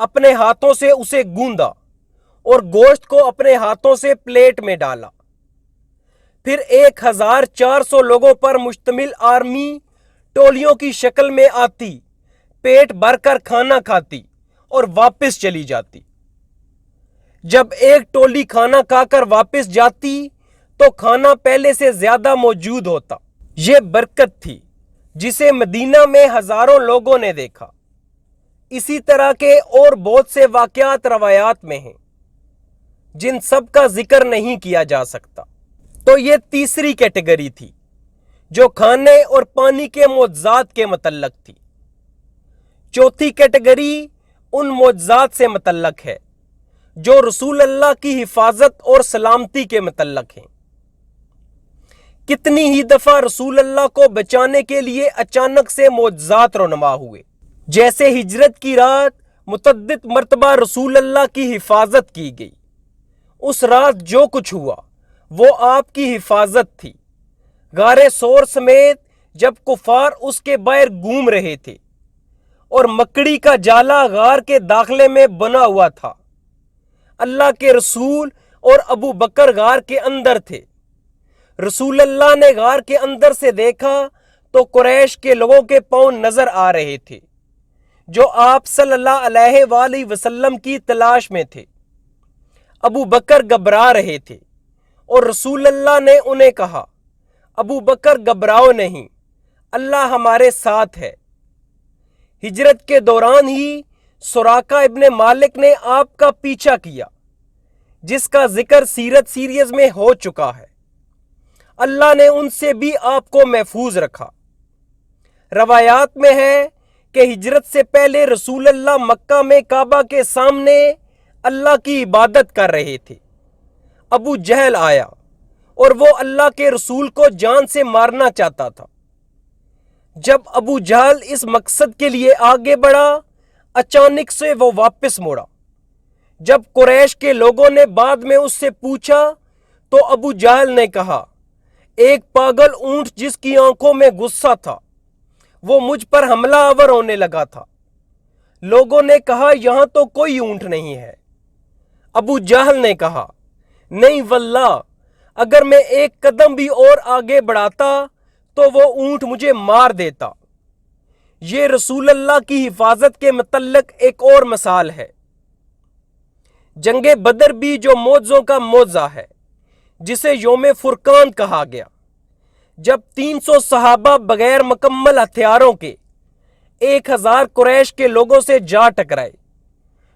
S1: اپنے ہاتھوں سے اسے گوندا اور گوشت کو اپنے ہاتھوں سے پلیٹ میں ڈالا۔ پھر 1400 لوگوں پر مشتمل آرمی ٹولیوں کی شکل میں آتی، پیٹ بھر کر کھانا کھاتی اور واپس چلی جاتی۔ جب ایک ٹولی کھانا کھا کر واپس جاتی تو کھانا پہلے سے زیادہ موجود ہوتا۔ یہ برکت تھی جسے مدینہ میں ہزاروں لوگوں نے دیکھا۔ اسی طرح کے اور بہت سے واقعات روایات میں ہیں جن سب کا ذکر نہیں کیا جا سکتا۔ تو یہ تیسری کیٹیگری تھی جو کھانے اور پانی کے معجزات کے متعلق تھی۔ چوتھی کیٹیگری ان معجزات سے متعلق ہے جو رسول اللہ کی حفاظت اور سلامتی کے متعلق ہیں۔ کتنی ہی دفعہ رسول اللہ کو بچانے کے لیے اچانک سے معجزات رونما ہوئے، جیسے ہجرت کی رات متعدد مرتبہ رسول اللہ کی حفاظت کی گئی۔ اس رات جو کچھ ہوا وہ آپ کی حفاظت تھی۔ غار سور سمیت جب کفار اس کے باہر گھوم رہے تھے اور مکڑی کا جالا غار کے داخلے میں بنا ہوا تھا، اللہ کے رسول اور ابو بکر غار کے اندر تھے۔ رسول اللہ نے غار کے اندر سے دیکھا تو قریش کے لوگوں کے پاؤں نظر آ رہے تھے جو آپ صلی اللہ علیہ وآلہ وسلم کی تلاش میں تھے۔ ابو بکر گھبرا رہے تھے اور رسول اللہ نے انہیں کہا، ابو بکر گھبراؤ نہیں، اللہ ہمارے ساتھ ہے۔ ہجرت کے دوران ہی سراقہ ابن مالک نے آپ کا پیچھا کیا، جس کا ذکر سیرت سیریز میں ہو چکا ہے۔ اللہ نے ان سے بھی آپ کو محفوظ رکھا۔ روایات میں ہے کہ ہجرت سے پہلے رسول اللہ مکہ میں کعبہ کے سامنے اللہ کی عبادت کر رہے تھے۔ ابو جہل آیا اور وہ اللہ کے رسول کو جان سے مارنا چاہتا تھا۔ جب ابو جہل اس مقصد کے لیے آگے بڑھا، اچانک سے وہ واپس موڑا۔ جب قریش کے لوگوں نے بعد میں اس سے پوچھا تو ابو جہل نے کہا، ایک پاگل اونٹ جس کی آنکھوں میں غصہ تھا، وہ مجھ پر حملہ آور ہونے لگا تھا۔ لوگوں نے کہا، یہاں تو کوئی اونٹ نہیں ہے۔ ابو جہل نے کہا، نہیں واللہ، اگر میں ایک قدم بھی اور آگے بڑھاتا تو وہ اونٹ مجھے مار دیتا۔ یہ رسول اللہ کی حفاظت کے متعلق ایک اور مثال ہے۔ جنگ بدر بھی جو معجزوں کا معجزہ ہے، جسے یوم فرقان کہا گیا، جب 300 صحابہ بغیر مکمل ہتھیاروں کے 1000 قریش کے لوگوں سے جا ٹکرائے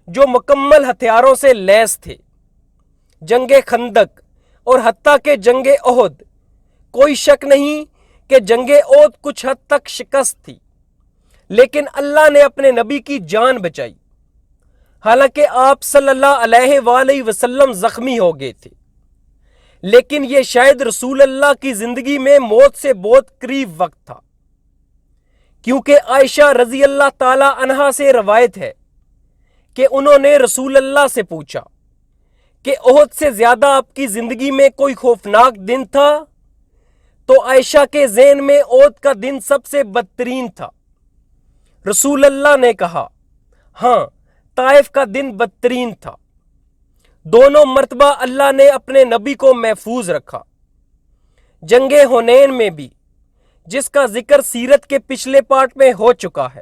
S1: جو مکمل ہتھیاروں سے لیس تھے۔ جنگ خندق اور حتیٰ کہ جنگ احد، کوئی شک نہیں کہ جنگ احد کچھ حد تک شکست تھی، لیکن اللہ نے اپنے نبی کی جان بچائی، حالانکہ آپ صلی اللہ علیہ وآلہ وسلم زخمی ہو گئے تھے۔ لیکن یہ شاید رسول اللہ کی زندگی میں موت سے بہت قریب وقت تھا، کیونکہ عائشہ رضی اللہ تعالی عنہا سے روایت ہے کہ انہوں نے رسول اللہ سے پوچھا کہ احد سے زیادہ آپ کی زندگی میں کوئی خوفناک دن تھا؟ تو عائشہ کے ذہن میں احد کا دن سب سے بدترین تھا۔ رسول اللہ نے کہا، ہاں، طائف کا دن بدترین تھا۔ دونوں مرتبہ اللہ نے اپنے نبی کو محفوظ رکھا۔ جنگ حنین میں بھی، جس کا ذکر سیرت کے پچھلے پارٹ میں ہو چکا ہے،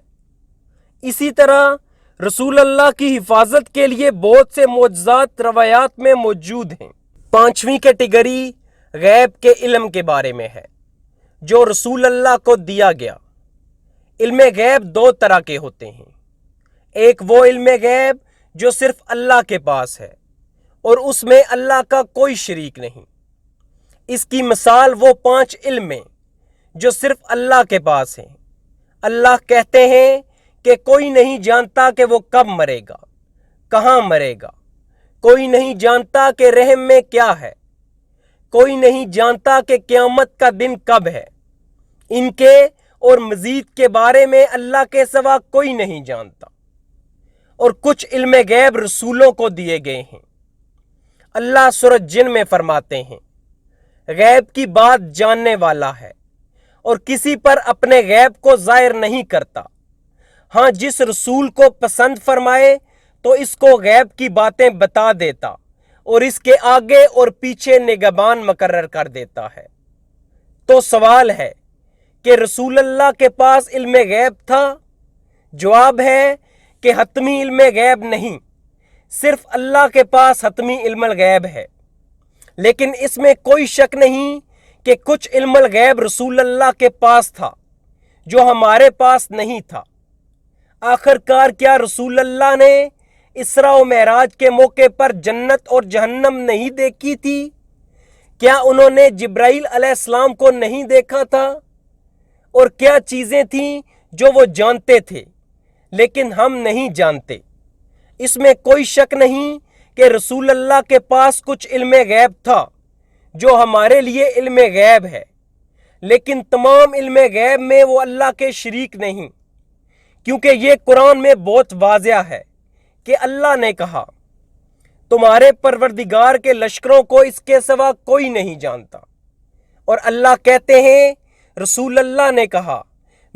S1: اسی طرح رسول اللہ کی حفاظت کے لیے بہت سے معجزات روایات میں موجود ہیں۔ 5ویں کیٹیگری غیب کے علم کے بارے میں ہے، جو رسول اللہ کو دیا گیا۔ علم غیب 2 طرح کے ہوتے ہیں۔ ایک وہ علم غیب جو صرف اللہ کے پاس ہے اور اس میں اللہ کا کوئی شریک نہیں۔ اس کی مثال وہ 5 علم ہیں جو صرف اللہ کے پاس ہیں۔ اللہ کہتے ہیں کہ کوئی نہیں جانتا کہ وہ کب مرے گا، کہاں مرے گا، کوئی نہیں جانتا کہ رحم میں کیا ہے، کوئی نہیں جانتا کہ قیامت کا دن کب ہے۔ ان کے اور مزید کے بارے میں اللہ کے سوا کوئی نہیں جانتا۔ اور کچھ علم غیب رسولوں کو دیے گئے ہیں۔ اللہ سورۃ جن میں فرماتے ہیں، غیب کی بات جاننے والا ہے اور کسی پر اپنے غیب کو ظاہر نہیں کرتا، ہاں جس رسول کو پسند فرمائے تو اس کو غیب کی باتیں بتا دیتا اور اس کے آگے اور پیچھے نگہبان مقرر کر دیتا ہے۔ تو سوال ہے کہ رسول اللہ کے پاس علم غیب تھا؟ جواب ہے کہ حتمی علم غیب نہیں، صرف اللہ کے پاس حتمی علم الغیب ہے۔ لیکن اس میں کوئی شک نہیں کہ کچھ علم الغیب رسول اللہ کے پاس تھا جو ہمارے پاس نہیں تھا۔ آخر کار کیا رسول اللہ نے اسراء و معراج کے موقع پر جنت اور جہنم نہیں دیکھی تھی؟ کیا انہوں نے جبرائیل علیہ السلام کو نہیں دیکھا تھا؟ اور کیا چیزیں تھیں جو وہ جانتے تھے لیکن ہم نہیں جانتے؟ اس میں کوئی شک نہیں کہ رسول اللہ کے پاس کچھ علم غیب تھا جو ہمارے لیے علم غیب ہے، لیکن تمام علم غیب میں وہ اللہ کے شریک نہیں، کیونکہ یہ قرآن میں بہت واضح ہے کہ اللہ نے کہا، تمہارے پروردگار کے لشکروں کو اس کے سوا کوئی نہیں جانتا۔ اور اللہ کہتے ہیں، رسول اللہ نے کہا،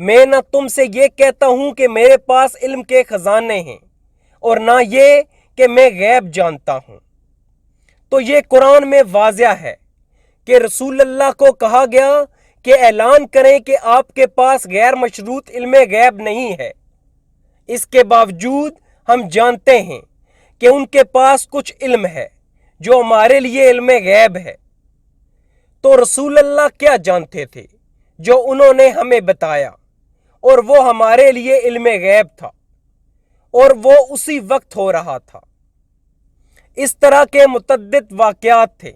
S1: میں نہ تم سے یہ کہتا ہوں کہ میرے پاس علم کے خزانے ہیں اور نہ یہ کہ میں غیب جانتا ہوں۔ تو یہ قرآن میں واضح ہے کہ رسول اللہ کو کہا گیا کہ اعلان کریں کہ آپ کے پاس غیر مشروط علم غیب نہیں ہے۔ اس کے باوجود ہم جانتے ہیں کہ ان کے پاس کچھ علم ہے جو ہمارے لیے علم غیب ہے، تو رسول اللہ کیا جانتے تھے جو انہوں نے ہمیں بتایا، اور وہ ہمارے لیے علم غیب تھا، اور وہ اسی وقت ہو رہا تھا۔ اس طرح کے متعدد واقعات تھے۔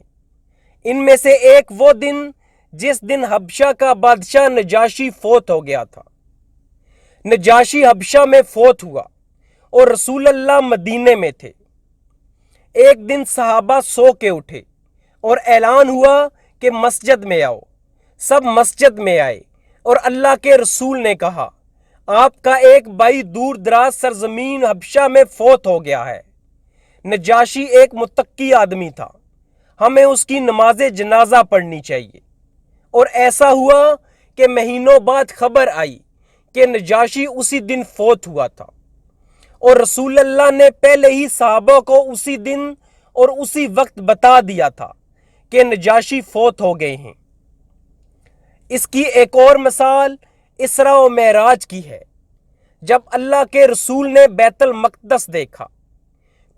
S1: ان میں سے ایک وہ دن جس دن حبشہ کا بادشاہ نجاشی فوت ہو گیا تھا۔ نجاشی حبشہ میں فوت ہوا اور رسول اللہ مدینے میں تھے۔ ایک دن صحابہ سو کے اٹھے اور اعلان ہوا کہ مسجد میں آؤ۔ سب مسجد میں آئے اور اللہ کے رسول نے کہا، آپ کا ایک بھائی دور دراز سرزمین حبشہ میں فوت ہو گیا ہے۔ نجاشی ایک متقی آدمی تھا، ہمیں اس کی نماز جنازہ پڑھنی چاہیے۔ اور ایسا ہوا کہ مہینوں بعد خبر آئی کہ نجاشی اسی دن فوت ہوا تھا، اور رسول اللہ نے پہلے ہی صحابہ کو اسی دن اور اسی وقت بتا دیا تھا کہ نجاشی فوت ہو گئے ہیں۔ اس کی ایک اور مثال اسراء و معراج کی ہے۔ جب اللہ کے رسول نے بیت المقدس دیکھا،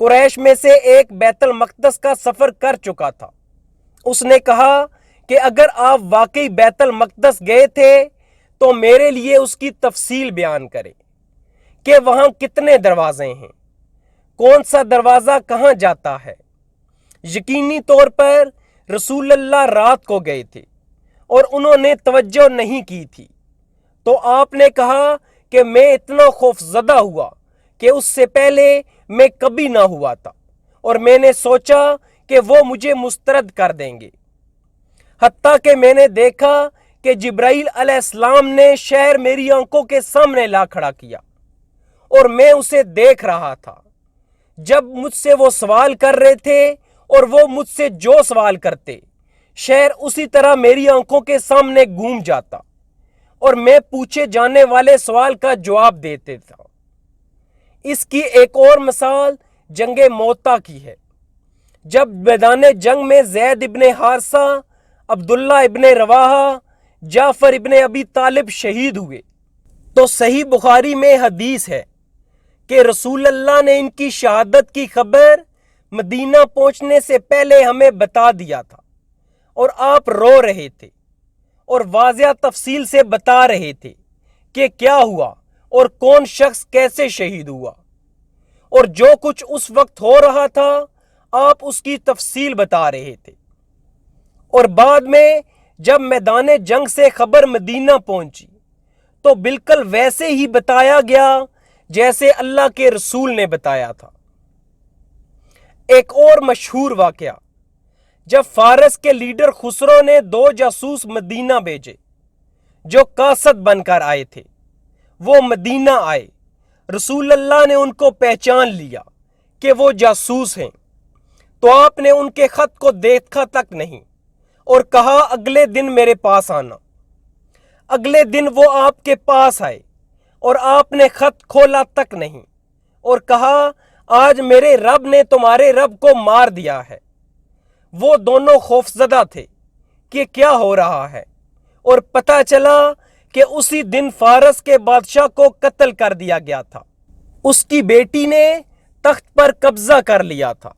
S1: قریش میں سے ایک بیت المقدس کا سفر کر چکا تھا۔ اس نے کہا کہ اگر آپ واقعی بیت المقدس گئے تھے تو میرے لیے اس کی تفصیل بیان کریں کہ وہاں کتنے دروازے ہیں، کون سا دروازہ کہاں جاتا ہے۔ یقینی طور پر رسول اللہ رات کو گئے تھے اور انہوں نے توجہ نہیں کی تھی، تو آپ نے کہا کہ میں اتنا خوف زدہ ہوا کہ اس سے پہلے میں کبھی نہ ہوا تھا، اور میں نے سوچا کہ وہ مجھے مسترد کر دیں گے، حتیٰ کہ میں نے دیکھا کہ جبرائیل علیہ السلام نے شہر میری آنکھوں کے سامنے لا کھڑا کیا، اور میں اسے دیکھ رہا تھا۔ جب مجھ سے وہ سوال کر رہے تھے اور وہ مجھ سے جو سوال کرتے، شہر اسی طرح میری آنکھوں کے سامنے گھوم جاتا، اور میں پوچھے جانے والے سوال کا جواب دیتے تھا۔ اس کی ایک اور مثال جنگ موتا کی ہے۔ جب میدان جنگ میں زید ابن حارثہ، عبداللہ ابن رواحہ، جعفر ابن ابی طالب شہید ہوئے، تو صحیح بخاری میں حدیث ہے کہ رسول اللہ نے ان کی شہادت کی خبر مدینہ پہنچنے سے پہلے ہمیں بتا دیا تھا، اور آپ رو رہے تھے اور واضح تفصیل سے بتا رہے تھے کہ کیا ہوا اور کون شخص کیسے شہید ہوا، اور جو کچھ اس وقت ہو رہا تھا آپ اس کی تفصیل بتا رہے تھے۔ اور بعد میں جب میدان جنگ سے خبر مدینہ پہنچی تو بالکل ویسے ہی بتایا گیا جیسے اللہ کے رسول نے بتایا تھا۔ ایک اور مشہور واقعہ، جب فارس کے لیڈر خسرو نے 2 جاسوس مدینہ بھیجے جو قاصد بن کر آئے تھے، وہ مدینہ آئے، رسول اللہ نے ان کو پہچان لیا کہ وہ جاسوس ہیں، تو آپ نے ان کے خط کو دیکھا تک نہیں اور کہا اگلے دن میرے پاس آنا۔ اگلے دن وہ آپ کے پاس آئے اور آپ نے خط کھولا تک نہیں، اور کہا آج میرے رب نے تمہارے رب کو مار دیا ہے۔ وہ دونوں خوفزدہ تھے کہ کیا ہو رہا ہے، اور پتہ چلا کہ اسی دن فارس کے بادشاہ کو قتل کر دیا گیا تھا۔ اس کی بیٹی نے تخت پر قبضہ کر لیا تھا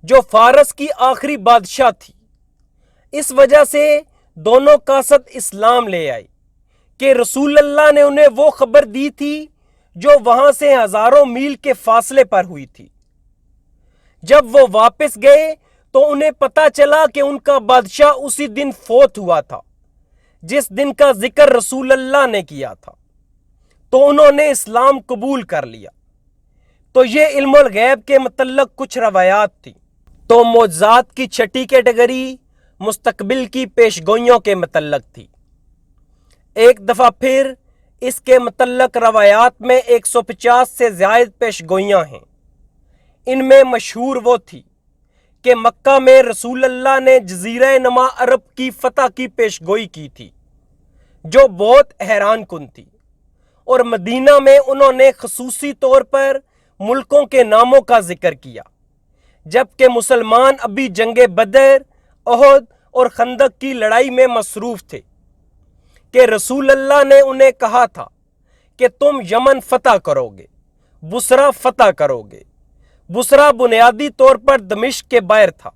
S1: جو فارس کی آخری بادشاہ تھی۔ اس وجہ سے دونوں قاصد اسلام لے آئے کہ رسول اللہ نے انہیں وہ خبر دی تھی جو وہاں سے ہزاروں میل کے فاصلے پر ہوئی تھی۔ جب وہ واپس گئے تو انہیں پتہ چلا کہ ان کا بادشاہ اسی دن فوت ہوا تھا جس دن کا ذکر رسول اللہ نے کیا تھا، تو انہوں نے اسلام قبول کر لیا۔ تو یہ علم الغیب کے متعلق کچھ روایات تھی۔ تو معجزات کی چھٹی کیٹیگری مستقبل کی پیشگوئیوں کے متعلق تھی۔ ایک دفعہ پھر اس کے متعلق روایات میں 150 سے زائد پیشگوئیاں ہیں۔ ان میں مشہور وہ تھی کہ مکہ میں رسول اللہ نے جزیرہ نما عرب کی فتح کی پیشگوئی کی تھی جو بہت حیران کن تھی، اور مدینہ میں انہوں نے خصوصی طور پر ملکوں کے ناموں کا ذکر کیا، جبکہ مسلمان ابھی جنگ بدر، احد اور خندق کی لڑائی میں مصروف تھے، کہ رسول اللہ نے انہیں کہا تھا کہ تم یمن فتح کرو گے، بصرہ فتح کرو گے، بصرہ بنیادی طور پر دمشق کے باہر تھا۔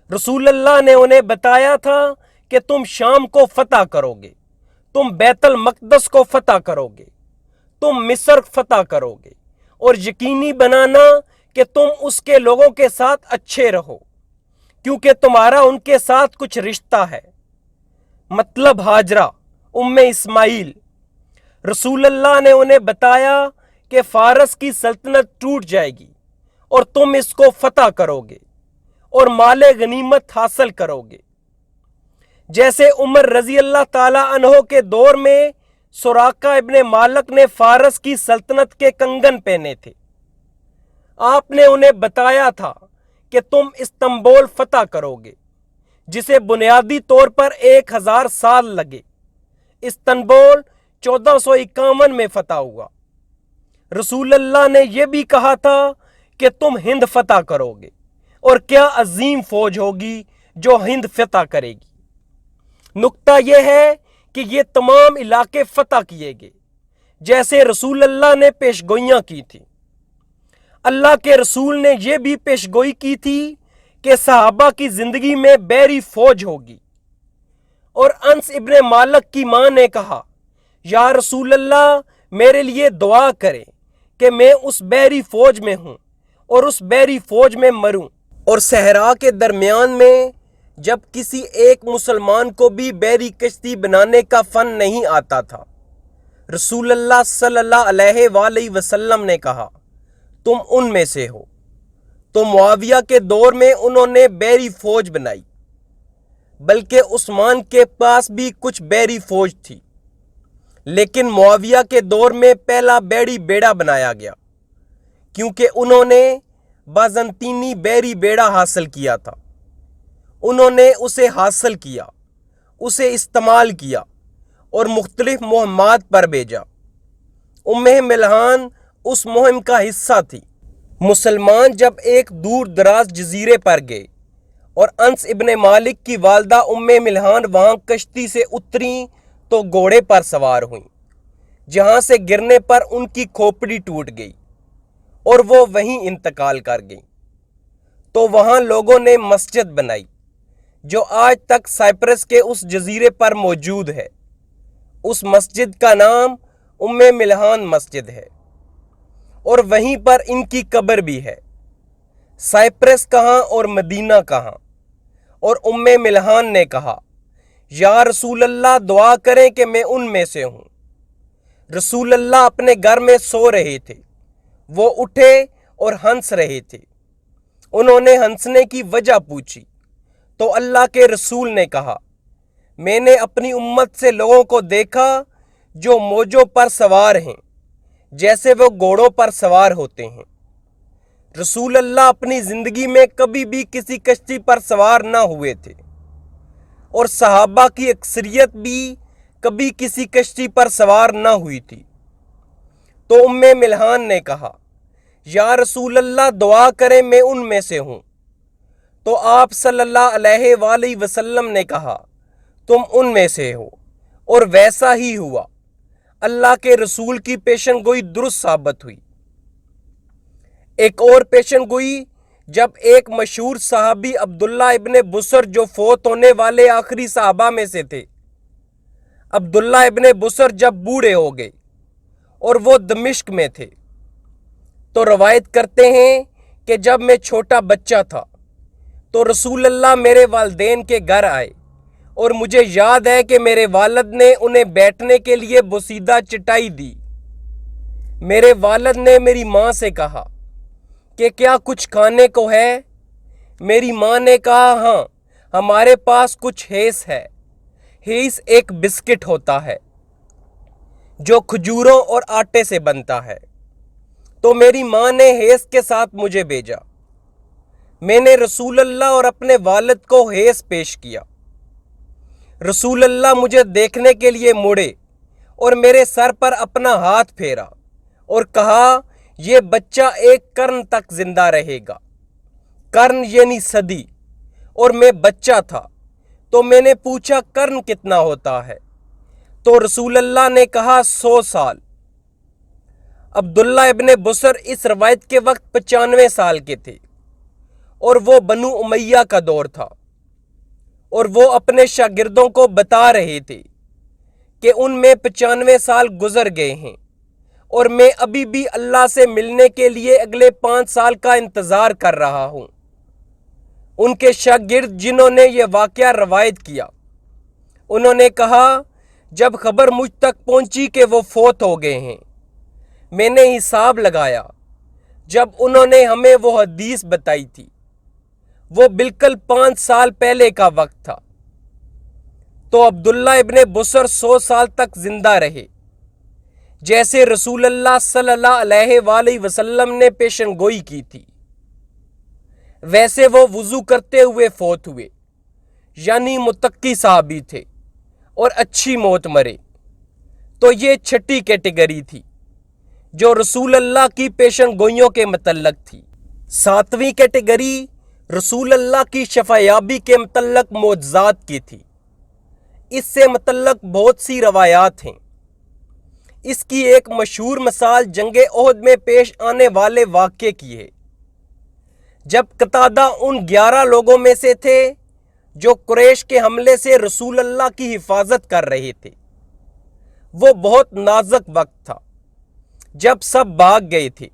S1: رسول اللہ نے انہیں بتایا تھا کہ تم شام کو فتح کرو گے، تم بیت المقدس کو فتح کرو گے، تم مصر فتح کرو گے، اور یقینی بنانا کہ تم اس کے لوگوں کے ساتھ اچھے رہو، کیونکہ تمہارا ان کے ساتھ کچھ رشتہ ہے، مطلب ہاجرہ ام اسماعیل۔ رسول اللہ نے انہیں بتایا کہ فارس کی سلطنت ٹوٹ جائے گی اور تم اس کو فتح کرو گے اور مال غنیمت حاصل کرو گے، جیسے عمر رضی اللہ تعالی عنہ کے دور میں سراقہ ابن مالک نے فارس کی سلطنت کے کنگن پہنے تھے۔ آپ نے انہیں بتایا تھا کہ تم استنبول فتح کرو گے، جسے بنیادی طور پر 1000 سال لگے۔ استنبول 1451 میں فتح ہوا۔ رسول اللہ نے یہ بھی کہا تھا کہ تم ہند فتح کرو گے، اور کیا عظیم فوج ہوگی جو ہند فتح کرے گی۔ نکتہ یہ ہے کہ یہ تمام علاقے فتح کیے گئے جیسے رسول اللہ نے پیشگوئیاں کی تھی۔ اللہ کے رسول نے یہ بھی پیشگوئی کی تھی کہ صحابہ کی زندگی میں بحری فوج ہوگی، اور انس ابن مالک کی ماں نے کہا، یا رسول اللہ میرے لیے دعا کریں کہ میں اس بحری فوج میں ہوں اور اس بحری فوج میں مروں۔ اور صحرا کے درمیان میں جب کسی ایک مسلمان کو بھی بحری کشتی بنانے کا فن نہیں آتا تھا، رسول اللہ صلی اللہ علیہ وآلہ وسلم نے کہا، تم ان میں سے ہو۔ تو معاویہ کے دور میں انہوں نے بحری فوج بنائی، بلکہ عثمان کے پاس بھی کچھ بحری فوج تھی، لیکن معاویہ کے دور میں پہلا بحری بیڑا بنایا گیا، کیونکہ انہوں نے بازنطینی بحری بیڑا حاصل کیا تھا۔ انہوں نے اسے حاصل کیا، اسے استعمال کیا اور مختلف مہمات پر بھیجا۔ ام ملحان اس مہم کا حصہ تھی۔ مسلمان جب ایک دور دراز جزیرے پر گئے اور انس ابن مالک کی والدہ ام ملحان وہاں کشتی سے اتریں تو گھوڑے پر سوار ہوئیں، جہاں سے گرنے پر ان کی کھوپڑی ٹوٹ گئی اور وہ وہیں انتقال کر گئیں۔ تو وہاں لوگوں نے مسجد بنائی جو آج تک سائپرس کے اس جزیرے پر موجود ہے۔ اس مسجد کا نام ام ملحان مسجد ہے، اور وہیں پر ان کی قبر بھی ہے۔ سائپرس کہاں اور مدینہ کہاں؟ اور ام ملحان نے کہا، یا رسول اللہ دعا کریں کہ میں ان میں سے ہوں۔ رسول اللہ اپنے گھر میں سو رہے تھے، وہ اٹھے اور ہنس رہے تھے۔ انہوں نے ہنسنے کی وجہ پوچھی تو اللہ کے رسول نے کہا، میں نے اپنی امت سے لوگوں کو دیکھا جو موجوں پر سوار ہیں جیسے وہ گھوڑوں پر سوار ہوتے ہیں۔ رسول اللہ اپنی زندگی میں کبھی بھی کسی کشتی پر سوار نہ ہوئے تھے، اور صحابہ کی اکثریت بھی کبھی کسی کشتی پر سوار نہ ہوئی تھی۔ تو ام ملحان نے کہا، یا رسول اللہ دعا کریں میں ان میں سے ہوں۔ تو آپ صلی اللہ علیہ وآلہ وسلم نے کہا، تم ان میں سے ہو، اور ویسا ہی ہوا۔ اللہ کے رسول کی پیشن گوئی درست ثابت ہوئی۔ ایک اور پیشن گوئی جب ایک مشہور صحابی عبداللہ ابن بصر جو فوت ہونے والے آخری صحابہ میں سے تھے، عبداللہ ابن بصر جب بوڑھے ہو گئے اور وہ دمشق میں تھے، تو روایت کرتے ہیں کہ جب میں چھوٹا بچہ تھا تو رسول اللہ میرے والدین کے گھر آئے، اور مجھے یاد ہے کہ میرے والد نے انہیں بیٹھنے کے لیے بوسیدہ چٹائی دی۔ میرے والد نے میری ماں سے کہا کہ کیا کچھ کھانے کو ہے؟ میری ماں نے کہا، ہاں ہمارے پاس کچھ ہیس ہے۔ ہیس ایک بسکٹ ہوتا ہے جو کھجوروں اور آٹے سے بنتا ہے۔ تو میری ماں نے ہیس کے ساتھ مجھے بھیجا۔ میں نے رسول اللہ اور اپنے والد کو ہیس پیش کیا۔ رسول اللہ مجھے دیکھنے کے لیے مڑے اور میرے سر پر اپنا ہاتھ پھیرا اور کہا، یہ بچہ ایک قرن تک زندہ رہے گا۔ قرن یعنی صدی، اور میں بچہ تھا تو میں نے پوچھا قرن کتنا ہوتا ہے؟ تو رسول اللہ نے کہا 100 سال۔ عبداللہ ابن بسر اس روایت کے وقت 95 سال کے تھے اور وہ بنو امیہ کا دور تھا، اور وہ اپنے شاگردوں کو بتا رہے تھے کہ ان میں 95 سال گزر گئے ہیں اور میں ابھی بھی اللہ سے ملنے کے لیے اگلے 5 سال کا انتظار کر رہا ہوں۔ ان کے شاگرد جنہوں نے یہ واقعہ روایت کیا، انہوں نے کہا جب خبر مجھ تک پہنچی کہ وہ فوت ہو گئے ہیں، میں نے حساب لگایا جب انہوں نے ہمیں وہ حدیث بتائی تھی وہ بالکل 5 سال پہلے کا وقت تھا۔ تو عبداللہ ابن بسر 100 سال تک زندہ رہے، جیسے رسول اللہ صلی اللہ علیہ وآلہ وسلم نے پیشن گوئی کی تھی، ویسے وہ وضو کرتے ہوئے فوت ہوئے، یعنی متقی صحابی تھے اور اچھی موت مرے۔ تو یہ چھٹی کیٹیگری تھی جو رسول اللہ کی پیشن گوئیوں کے متعلق تھی۔ 7ویں کیٹیگری رسول اللہ کی شفایابی کے متعلق معجزات کی تھی۔ اس سے متعلق بہت سی روایات ہیں۔ اس کی ایک مشہور مثال جنگ احد میں پیش آنے والے واقعے کی ہے، جب قتادہ ان 11 لوگوں میں سے تھے جو قریش کے حملے سے رسول اللہ کی حفاظت کر رہے تھے۔ وہ بہت نازک وقت تھا جب سب بھاگ گئے تھے۔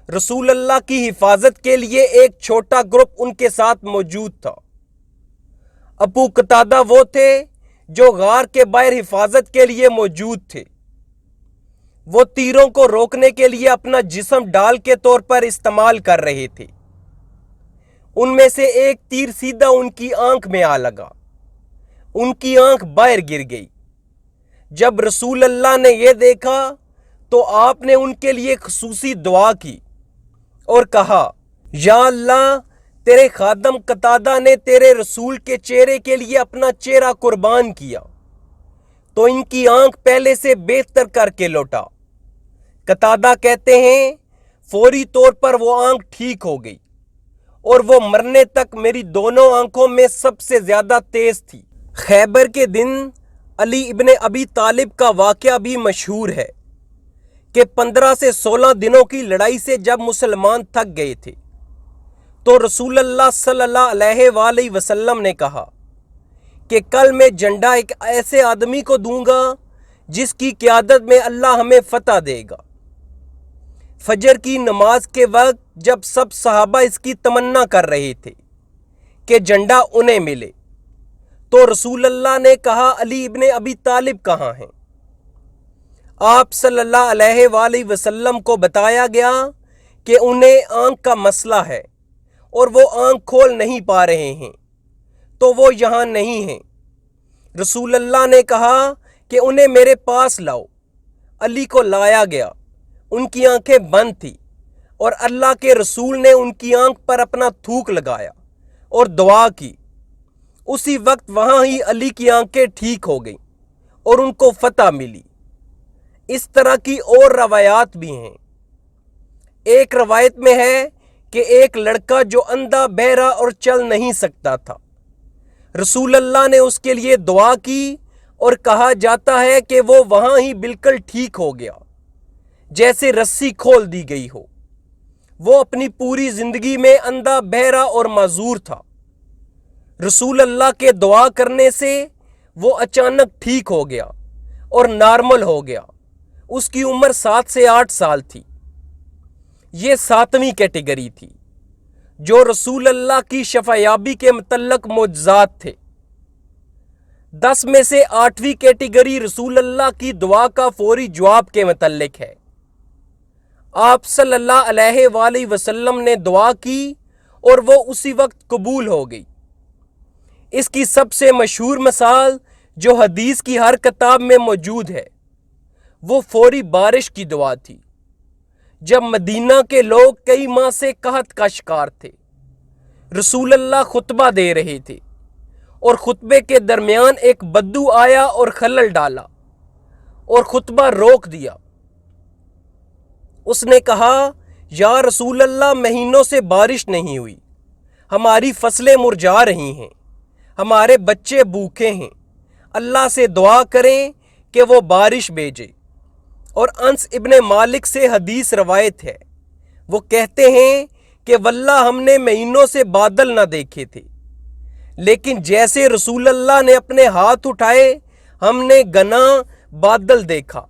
S1: رسول اللہ کی حفاظت کے لیے ایک چھوٹا گروپ ان کے ساتھ موجود تھا۔ ابو قتادہ وہ تھے جو غار کے باہر حفاظت کے لیے موجود تھے۔ وہ تیروں کو روکنے کے لیے اپنا جسم ڈال کے طور پر استعمال کر رہے تھے۔ ان میں سے ایک تیر سیدھا ان کی آنکھ میں آ لگا، ان کی آنکھ باہر گر گئی۔ جب رسول اللہ نے یہ دیکھا تو آپ نے ان کے لیے خصوصی دعا کی اور کہا، یا اللہ، تیرے خادم قتادہ نے تیرے رسول کے چہرے کے لیے اپنا چہرہ قربان کیا تو ان کی آنکھ پہلے سے بہتر کر کے لوٹا۔ قتادہ کہتے ہیں فوری طور پر وہ آنکھ ٹھیک ہو گئی اور وہ مرنے تک میری دونوں آنکھوں میں سب سے زیادہ تیز تھی۔ خیبر کے دن علی ابن ابی طالب کا واقعہ بھی مشہور ہے کہ 15 سے 16 دنوں کی لڑائی سے جب مسلمان تھک گئے تھے تو رسول اللہ صلی اللہ علیہ وآلہ وسلم نے کہا کہ کل میں جھنڈا ایک ایسے آدمی کو دوں گا جس کی قیادت میں اللہ ہمیں فتح دے گا۔ فجر کی نماز کے وقت جب سب صحابہ اس کی تمنا کر رہے تھے کہ جھنڈا انہیں ملے تو رسول اللہ نے کہا، علی ابن ابی طالب کہاں ہیں؟ آپ صلی اللہ علیہ وآلہ وسلم کو بتایا گیا کہ انہیں آنکھ کا مسئلہ ہے اور وہ آنکھ کھول نہیں پا رہے ہیں، تو وہ یہاں نہیں ہیں۔ رسول اللہ نے کہا کہ انہیں میرے پاس لاؤ۔ علی کو لایا گیا، ان کی آنکھیں بند تھیں اور اللہ کے رسول نے ان کی آنکھ پر اپنا تھوک لگایا اور دعا کی۔ اسی وقت وہاں ہی علی کی آنکھیں ٹھیک ہو گئیں اور ان کو فتح ملی۔ اس طرح کی اور روایات بھی ہیں۔ ایک روایت میں ہے کہ ایک لڑکا جو اندھا، بہرا اور چل نہیں سکتا تھا، رسول اللہ نے اس کے لیے دعا کی اور کہا جاتا ہے کہ وہ وہاں ہی بالکل ٹھیک ہو گیا جیسے رسی کھول دی گئی ہو۔ وہ اپنی پوری زندگی میں اندھا، بہرا اور معذور تھا۔ رسول اللہ کے دعا کرنے سے وہ اچانک ٹھیک ہو گیا اور نارمل ہو گیا۔ اس کی عمر 7 سے 8 سال تھی۔ یہ 7ویں کیٹیگری تھی جو رسول اللہ کی شفایابی کے متعلق معجزات تھے۔ 10 میں سے 8ویں کیٹیگری رسول اللہ کی دعا کا فوری جواب کے متعلق ہے۔ آپ صلی اللہ علیہ وآلہ وسلم نے دعا کی اور وہ اسی وقت قبول ہو گئی۔ اس کی سب سے مشہور مثال جو حدیث کی ہر کتاب میں موجود ہے وہ فوری بارش کی دعا تھی، جب مدینہ کے لوگ کئی ماہ سے قحط کا شکار تھے۔ رسول اللہ خطبہ دے رہے تھے اور خطبے کے درمیان ایک بدو آیا اور خلل ڈالا اور خطبہ روک دیا۔ اس نے کہا، یا رسول اللہ، مہینوں سے بارش نہیں ہوئی، ہماری فصلیں مرجھا رہی ہیں، ہمارے بچے بھوکے ہیں، اللہ سے دعا کریں کہ وہ بارش بھیجے۔ اور انس ابن مالک سے حدیث روایت ہے، وہ کہتے ہیں کہ واللہ ہم نے مہینوں سے بادل نہ دیکھے تھے، لیکن جیسے رسول اللہ نے اپنے ہاتھ اٹھائے ہم نے گنا بادل دیکھا،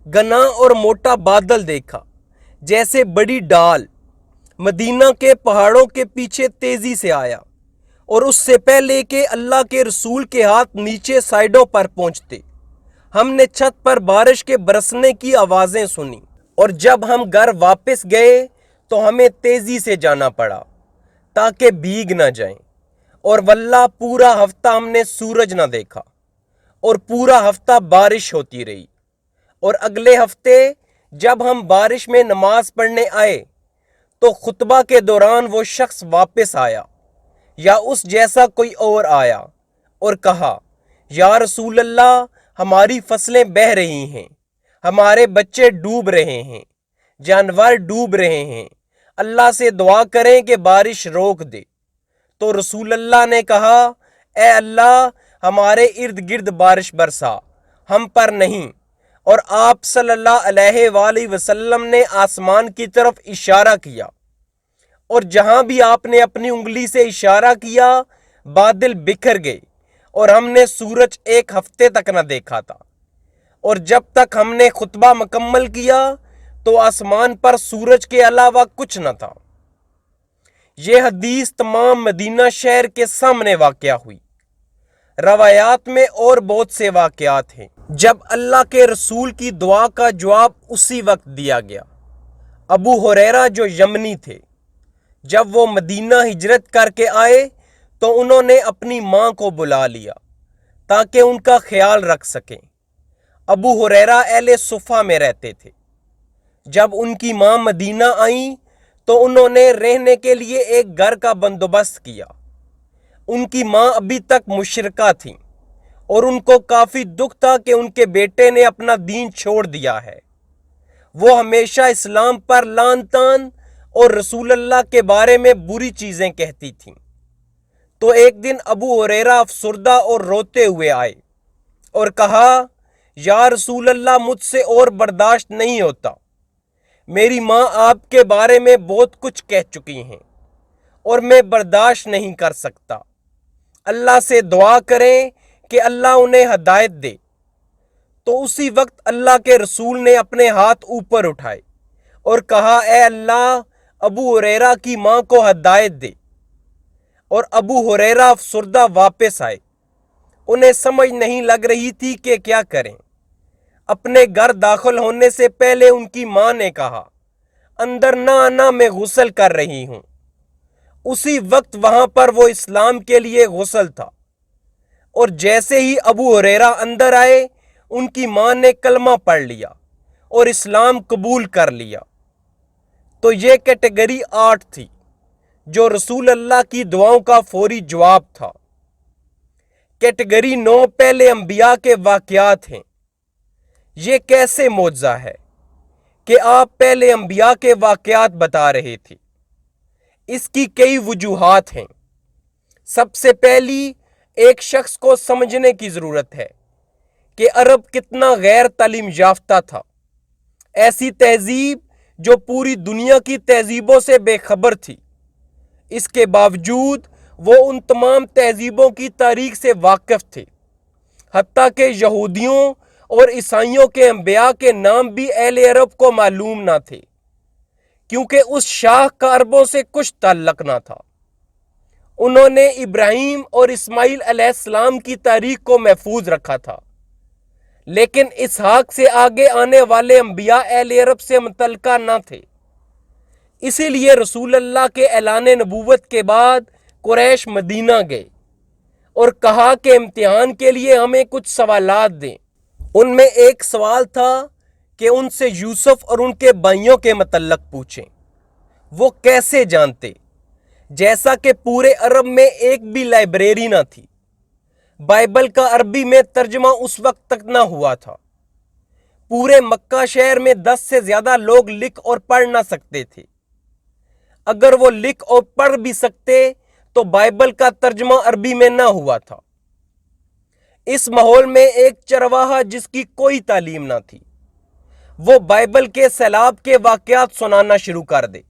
S1: گنا اور موٹا بادل دیکھا، جیسے بڑی ڈال مدینہ کے پہاڑوں کے پیچھے تیزی سے آیا، اور اس سے پہلے کہ اللہ کے رسول کے ہاتھ نیچے سائیڈوں پر پہنچتے ہم نے چھت پر بارش کے برسنے کی آوازیں سنی، اور جب ہم گھر واپس گئے تو ہمیں تیزی سے جانا پڑا تاکہ بھیگ نہ جائیں، اور واللہ پورا ہفتہ ہم نے سورج نہ دیکھا، اور پورا ہفتہ بارش ہوتی رہی، اور اگلے ہفتے جب ہم بارش میں نماز پڑھنے آئے تو خطبہ کے دوران وہ شخص واپس آیا یا اس جیسا کوئی اور آیا اور کہا، یا رسول اللہ ہماری فصلیں بہہ رہی ہیں، ہمارے بچے ڈوب رہے ہیں، جانور ڈوب رہے ہیں، اللہ سے دعا کریں کہ بارش روک دے۔ تو رسول اللہ نے کہا، اے اللہ ہمارے ارد گرد بارش برسا، ہم پر نہیں، اور آپ صلی اللہ علیہ وآلہ وسلم نے آسمان کی طرف اشارہ کیا، اور جہاں بھی آپ نے اپنی انگلی سے اشارہ کیا بادل بکھر گئے، اور ہم نے سورج ایک ہفتے تک نہ دیکھا تھا، اور جب تک ہم نے خطبہ مکمل کیا تو آسمان پر سورج کے علاوہ کچھ نہ تھا۔ یہ حدیث تمام مدینہ شہر کے سامنے واقع ہوئی۔ روایات میں اور بہت سے واقعات ہیں جب اللہ کے رسول کی دعا کا جواب اسی وقت دیا گیا۔ ابو ہریرہ جو یمنی تھے، جب وہ مدینہ ہجرت کر کے آئے تو انہوں نے اپنی ماں کو بلا لیا تاکہ ان کا خیال رکھ سکیں۔ ابو ہریرہ اہل صفہ میں رہتے تھے۔ جب ان کی ماں مدینہ آئیں تو انہوں نے رہنے کے لیے ایک گھر کا بندوبست کیا۔ ان کی ماں ابھی تک مشرکہ تھیں اور ان کو کافی دکھ تھا کہ ان کے بیٹے نے اپنا دین چھوڑ دیا ہے۔ وہ ہمیشہ اسلام پر لعن طعن اور رسول اللہ کے بارے میں بری چیزیں کہتی تھیں۔ تو ایک دن ابو ہریرہ افسردہ اور روتے ہوئے آئے اور کہا، یا رسول اللہ مجھ سے اور برداشت نہیں ہوتا، میری ماں آپ کے بارے میں بہت کچھ کہہ چکی ہیں اور میں برداشت نہیں کر سکتا، اللہ سے دعا کریں کہ اللہ انہیں ہدایت دے۔ تو اسی وقت اللہ کے رسول نے اپنے ہاتھ اوپر اٹھائے اور کہا، اے اللہ ابو ہریرہ کی ماں کو ہدایت دے۔ اور ابو ہریرہ افسردہ واپس آئے، انہیں سمجھ نہیں لگ رہی تھی کہ کیا کریں۔ اپنے گھر داخل ہونے سے پہلے ان کی ماں نے کہا، اندر نہ آنا، میں غسل کر رہی ہوں۔ اسی وقت وہاں پر وہ اسلام کے لیے غسل تھا، اور جیسے ہی ابو ہریرہ اندر آئے ان کی ماں نے کلمہ پڑھ لیا اور اسلام قبول کر لیا۔ تو یہ کیٹیگری 8 تھی جو رسول اللہ کی دعاؤں کا فوری جواب تھا۔ کیٹیگری 9 پہلے انبیاء کے واقعات ہیں۔ یہ کیسے معجزہ ہے کہ آپ پہلے انبیاء کے واقعات بتا رہے تھے؟ اس کی کئی وجوہات ہیں۔ سب سے پہلی، ایک شخص کو سمجھنے کی ضرورت ہے کہ عرب کتنا غیر تعلیم یافتہ تھا۔ ایسی تہذیب جو پوری دنیا کی تہذیبوں سے بے خبر تھی، اس کے باوجود وہ ان تمام تہذیبوں کی تاریخ سے واقف تھے، حتیٰ کہ یہودیوں اور عیسائیوں کے انبیاء کے نام بھی اہل عرب کو معلوم نہ تھے، کیونکہ اس شاخ کا عربوں سے کچھ تعلق نہ تھا۔ انہوں نے ابراہیم اور اسماعیل علیہ السلام کی تاریخ کو محفوظ رکھا تھا، لیکن اسحاق سے آگے آنے والے انبیاء اہل عرب سے متعلقہ نہ تھے۔ اسی لیے رسول اللہ کے اعلان نبوت کے بعد قریش مدینہ گئے اور کہا کہ امتحان کے لیے ہمیں کچھ سوالات دیں۔ ان میں ایک سوال تھا کہ ان سے یوسف اور ان کے بھائیوں کے متعلق پوچھیں۔ وہ کیسے جانتے، جیسا کہ پورے عرب میں ایک بھی لائبریری نہ تھی۔ بائبل کا عربی میں ترجمہ اس وقت تک نہ ہوا تھا۔ پورے مکہ شہر میں 10 سے زیادہ لوگ لکھ اور پڑھ نہ سکتے تھے۔ اگر وہ لکھ اور پڑھ بھی سکتے تو بائبل کا ترجمہ عربی میں نہ ہوا تھا۔ اس ماحول میں ایک چرواہا جس کی کوئی تعلیم نہ تھی، وہ بائبل کے سیلاب کے واقعات سنانا شروع کر دے۔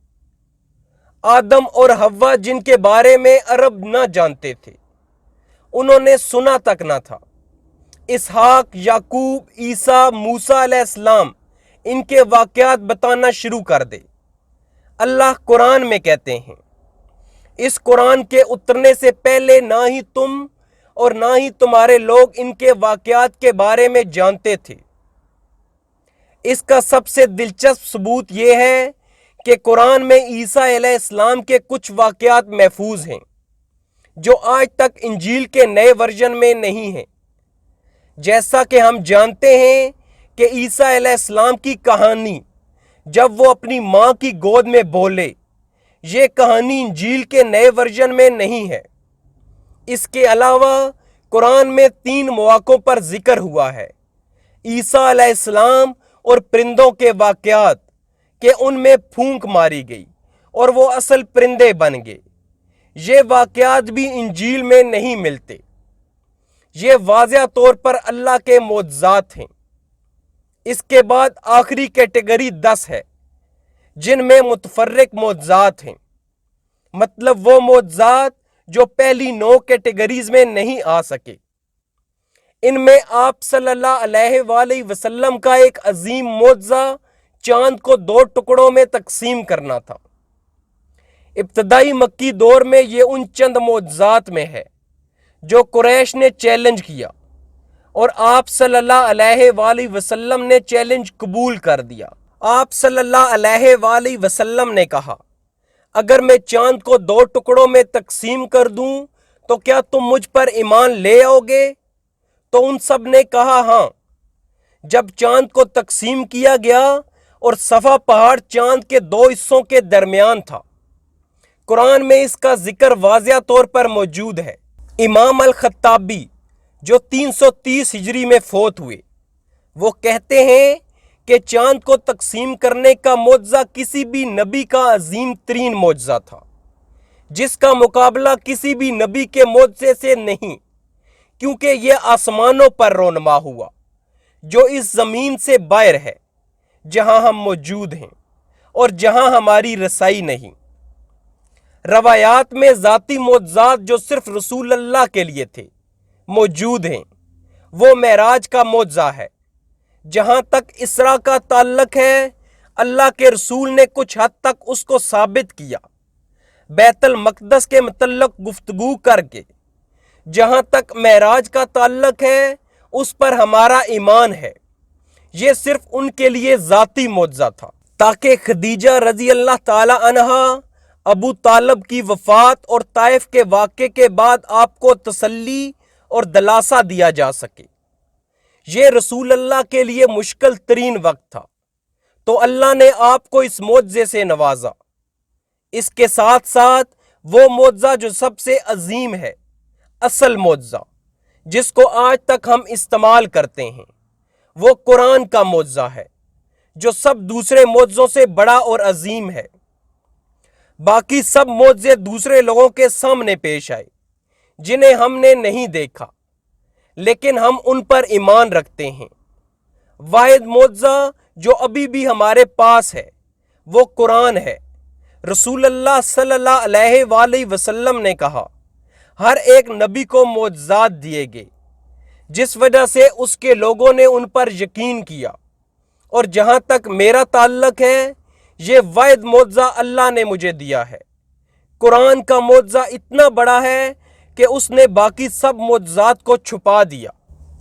S1: آدم اور حوا جن کے بارے میں عرب نہ جانتے تھے، انہوں نے سنا تک نہ تھا، اسحاق، یعقوب، عیسیٰ، موسیٰ علیہ السلام، ان کے واقعات بتانا شروع کر دے۔ اللہ قرآن میں کہتے ہیں، اس قرآن کے اترنے سے پہلے نہ ہی تم اور نہ ہی تمہارے لوگ ان کے واقعات کے بارے میں جانتے تھے۔ اس کا سب سے دلچسپ ثبوت یہ ہے کہ قرآن میں عیسیٰ علیہ السلام کے کچھ واقعات محفوظ ہیں جو آج تک انجیل کے نئے ورژن میں نہیں ہیں۔ جیسا کہ ہم جانتے ہیں کہ عیسیٰ علیہ السلام کی کہانی جب وہ اپنی ماں کی گود میں بولے، یہ کہانی انجیل کے نئے ورژن میں نہیں ہے۔ اس کے علاوہ قرآن میں 3 مواقعوں پر ذکر ہوا ہے، عیسیٰ علیہ السلام اور پرندوں کے واقعات، کہ ان میں پھونک ماری گئی اور وہ اصل پرندے بن گئے۔ یہ واقعات بھی انجیل میں نہیں ملتے۔ یہ واضح طور پر اللہ کے معجزات ہیں۔ اس کے بعد آخری کیٹیگری 10 ہے جن میں متفرق معجزات ہیں، مطلب وہ معجزات جو پہلی 9 کیٹیگریز میں نہیں آ سکے۔ ان میں آپ صلی اللہ علیہ وآلہ وسلم کا ایک عظیم معجزہ چاند کو 2 ٹکڑوں میں تقسیم کرنا تھا۔ ابتدائی مکی دور میں یہ ان چند معجزات میں ہے جو قریش نے چیلنج کیا، اور آپ صلی اللہ علیہ وآلہ وسلم نے چیلنج قبول کر دیا۔ آپ صلی اللہ علیہ وآلہ وسلم نے کہا، اگر میں چاند کو 2 ٹکڑوں میں تقسیم کر دوں تو کیا تم مجھ پر ایمان لے آؤ گے؟ تو ان سب نے کہا ہاں۔ جب چاند کو تقسیم کیا گیا اور صفا پہاڑ چاند کے 2 حصوں کے درمیان تھا، قرآن میں اس کا ذکر واضح طور پر موجود ہے۔ امام الخطابی جو 330 ہجری میں فوت ہوئے، وہ کہتے ہیں کہ چاند کو تقسیم کرنے کا معجزہ کسی بھی نبی کا عظیم ترین معجزہ تھا، جس کا مقابلہ کسی بھی نبی کے معجزے سے نہیں، کیونکہ یہ آسمانوں پر رونما ہوا جو اس زمین سے باہر ہے جہاں ہم موجود ہیں اور جہاں ہماری رسائی نہیں۔ روایات میں ذاتی معجزات جو صرف رسول اللہ کے لیے تھے موجود ہیں۔ وہ معراج کا معجزہ ہے۔ جہاں تک اسراء کا تعلق ہے، اللہ کے رسول نے کچھ حد تک اس کو ثابت کیا بیت المقدس کے متعلق گفتگو کر کے۔ جہاں تک معراج کا تعلق ہے، اس پر ہمارا ایمان ہے۔ یہ صرف ان کے لیے ذاتی معجزہ تھا تاکہ خدیجہ رضی اللہ تعالی عنہا ابو طالب کی وفات اور طائف کے واقعے کے بعد آپ کو تسلی اور دلاسا دیا جا سکے۔ یہ رسول اللہ کے لیے مشکل ترین وقت تھا، تو اللہ نے آپ کو اس معجزے سے نوازا۔ اس کے ساتھ ساتھ وہ معجزہ جو سب سے عظیم ہے، اصل معجزہ جس کو آج تک ہم استعمال کرتے ہیں، وہ قرآن کا معجزہ ہے جو سب دوسرے معجزوں سے بڑا اور عظیم ہے۔ باقی سب معجزے دوسرے لوگوں کے سامنے پیش آئے جنہیں ہم نے نہیں دیکھا، لیکن ہم ان پر ایمان رکھتے ہیں۔ واحد معجزہ جو ابھی بھی ہمارے پاس ہے وہ قرآن ہے۔ رسول اللہ صلی اللہ علیہ وآلہ وسلم نے کہا، ہر ایک نبی کو معجزات دیے گئے، جس وجہ سے اس کے لوگوں نے ان پر یقین کیا، اور جہاں تک میرا تعلق ہے، یہ واحد معجزہ اللہ نے مجھے دیا ہے۔ قرآن کا معجزہ اتنا بڑا ہے کہ اس نے باقی سب معجزات کو چھپا دیا۔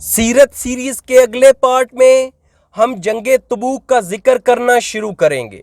S1: سیرت سیریز کے اگلے پارٹ میں ہم جنگ تبوک کا ذکر کرنا شروع کریں گے۔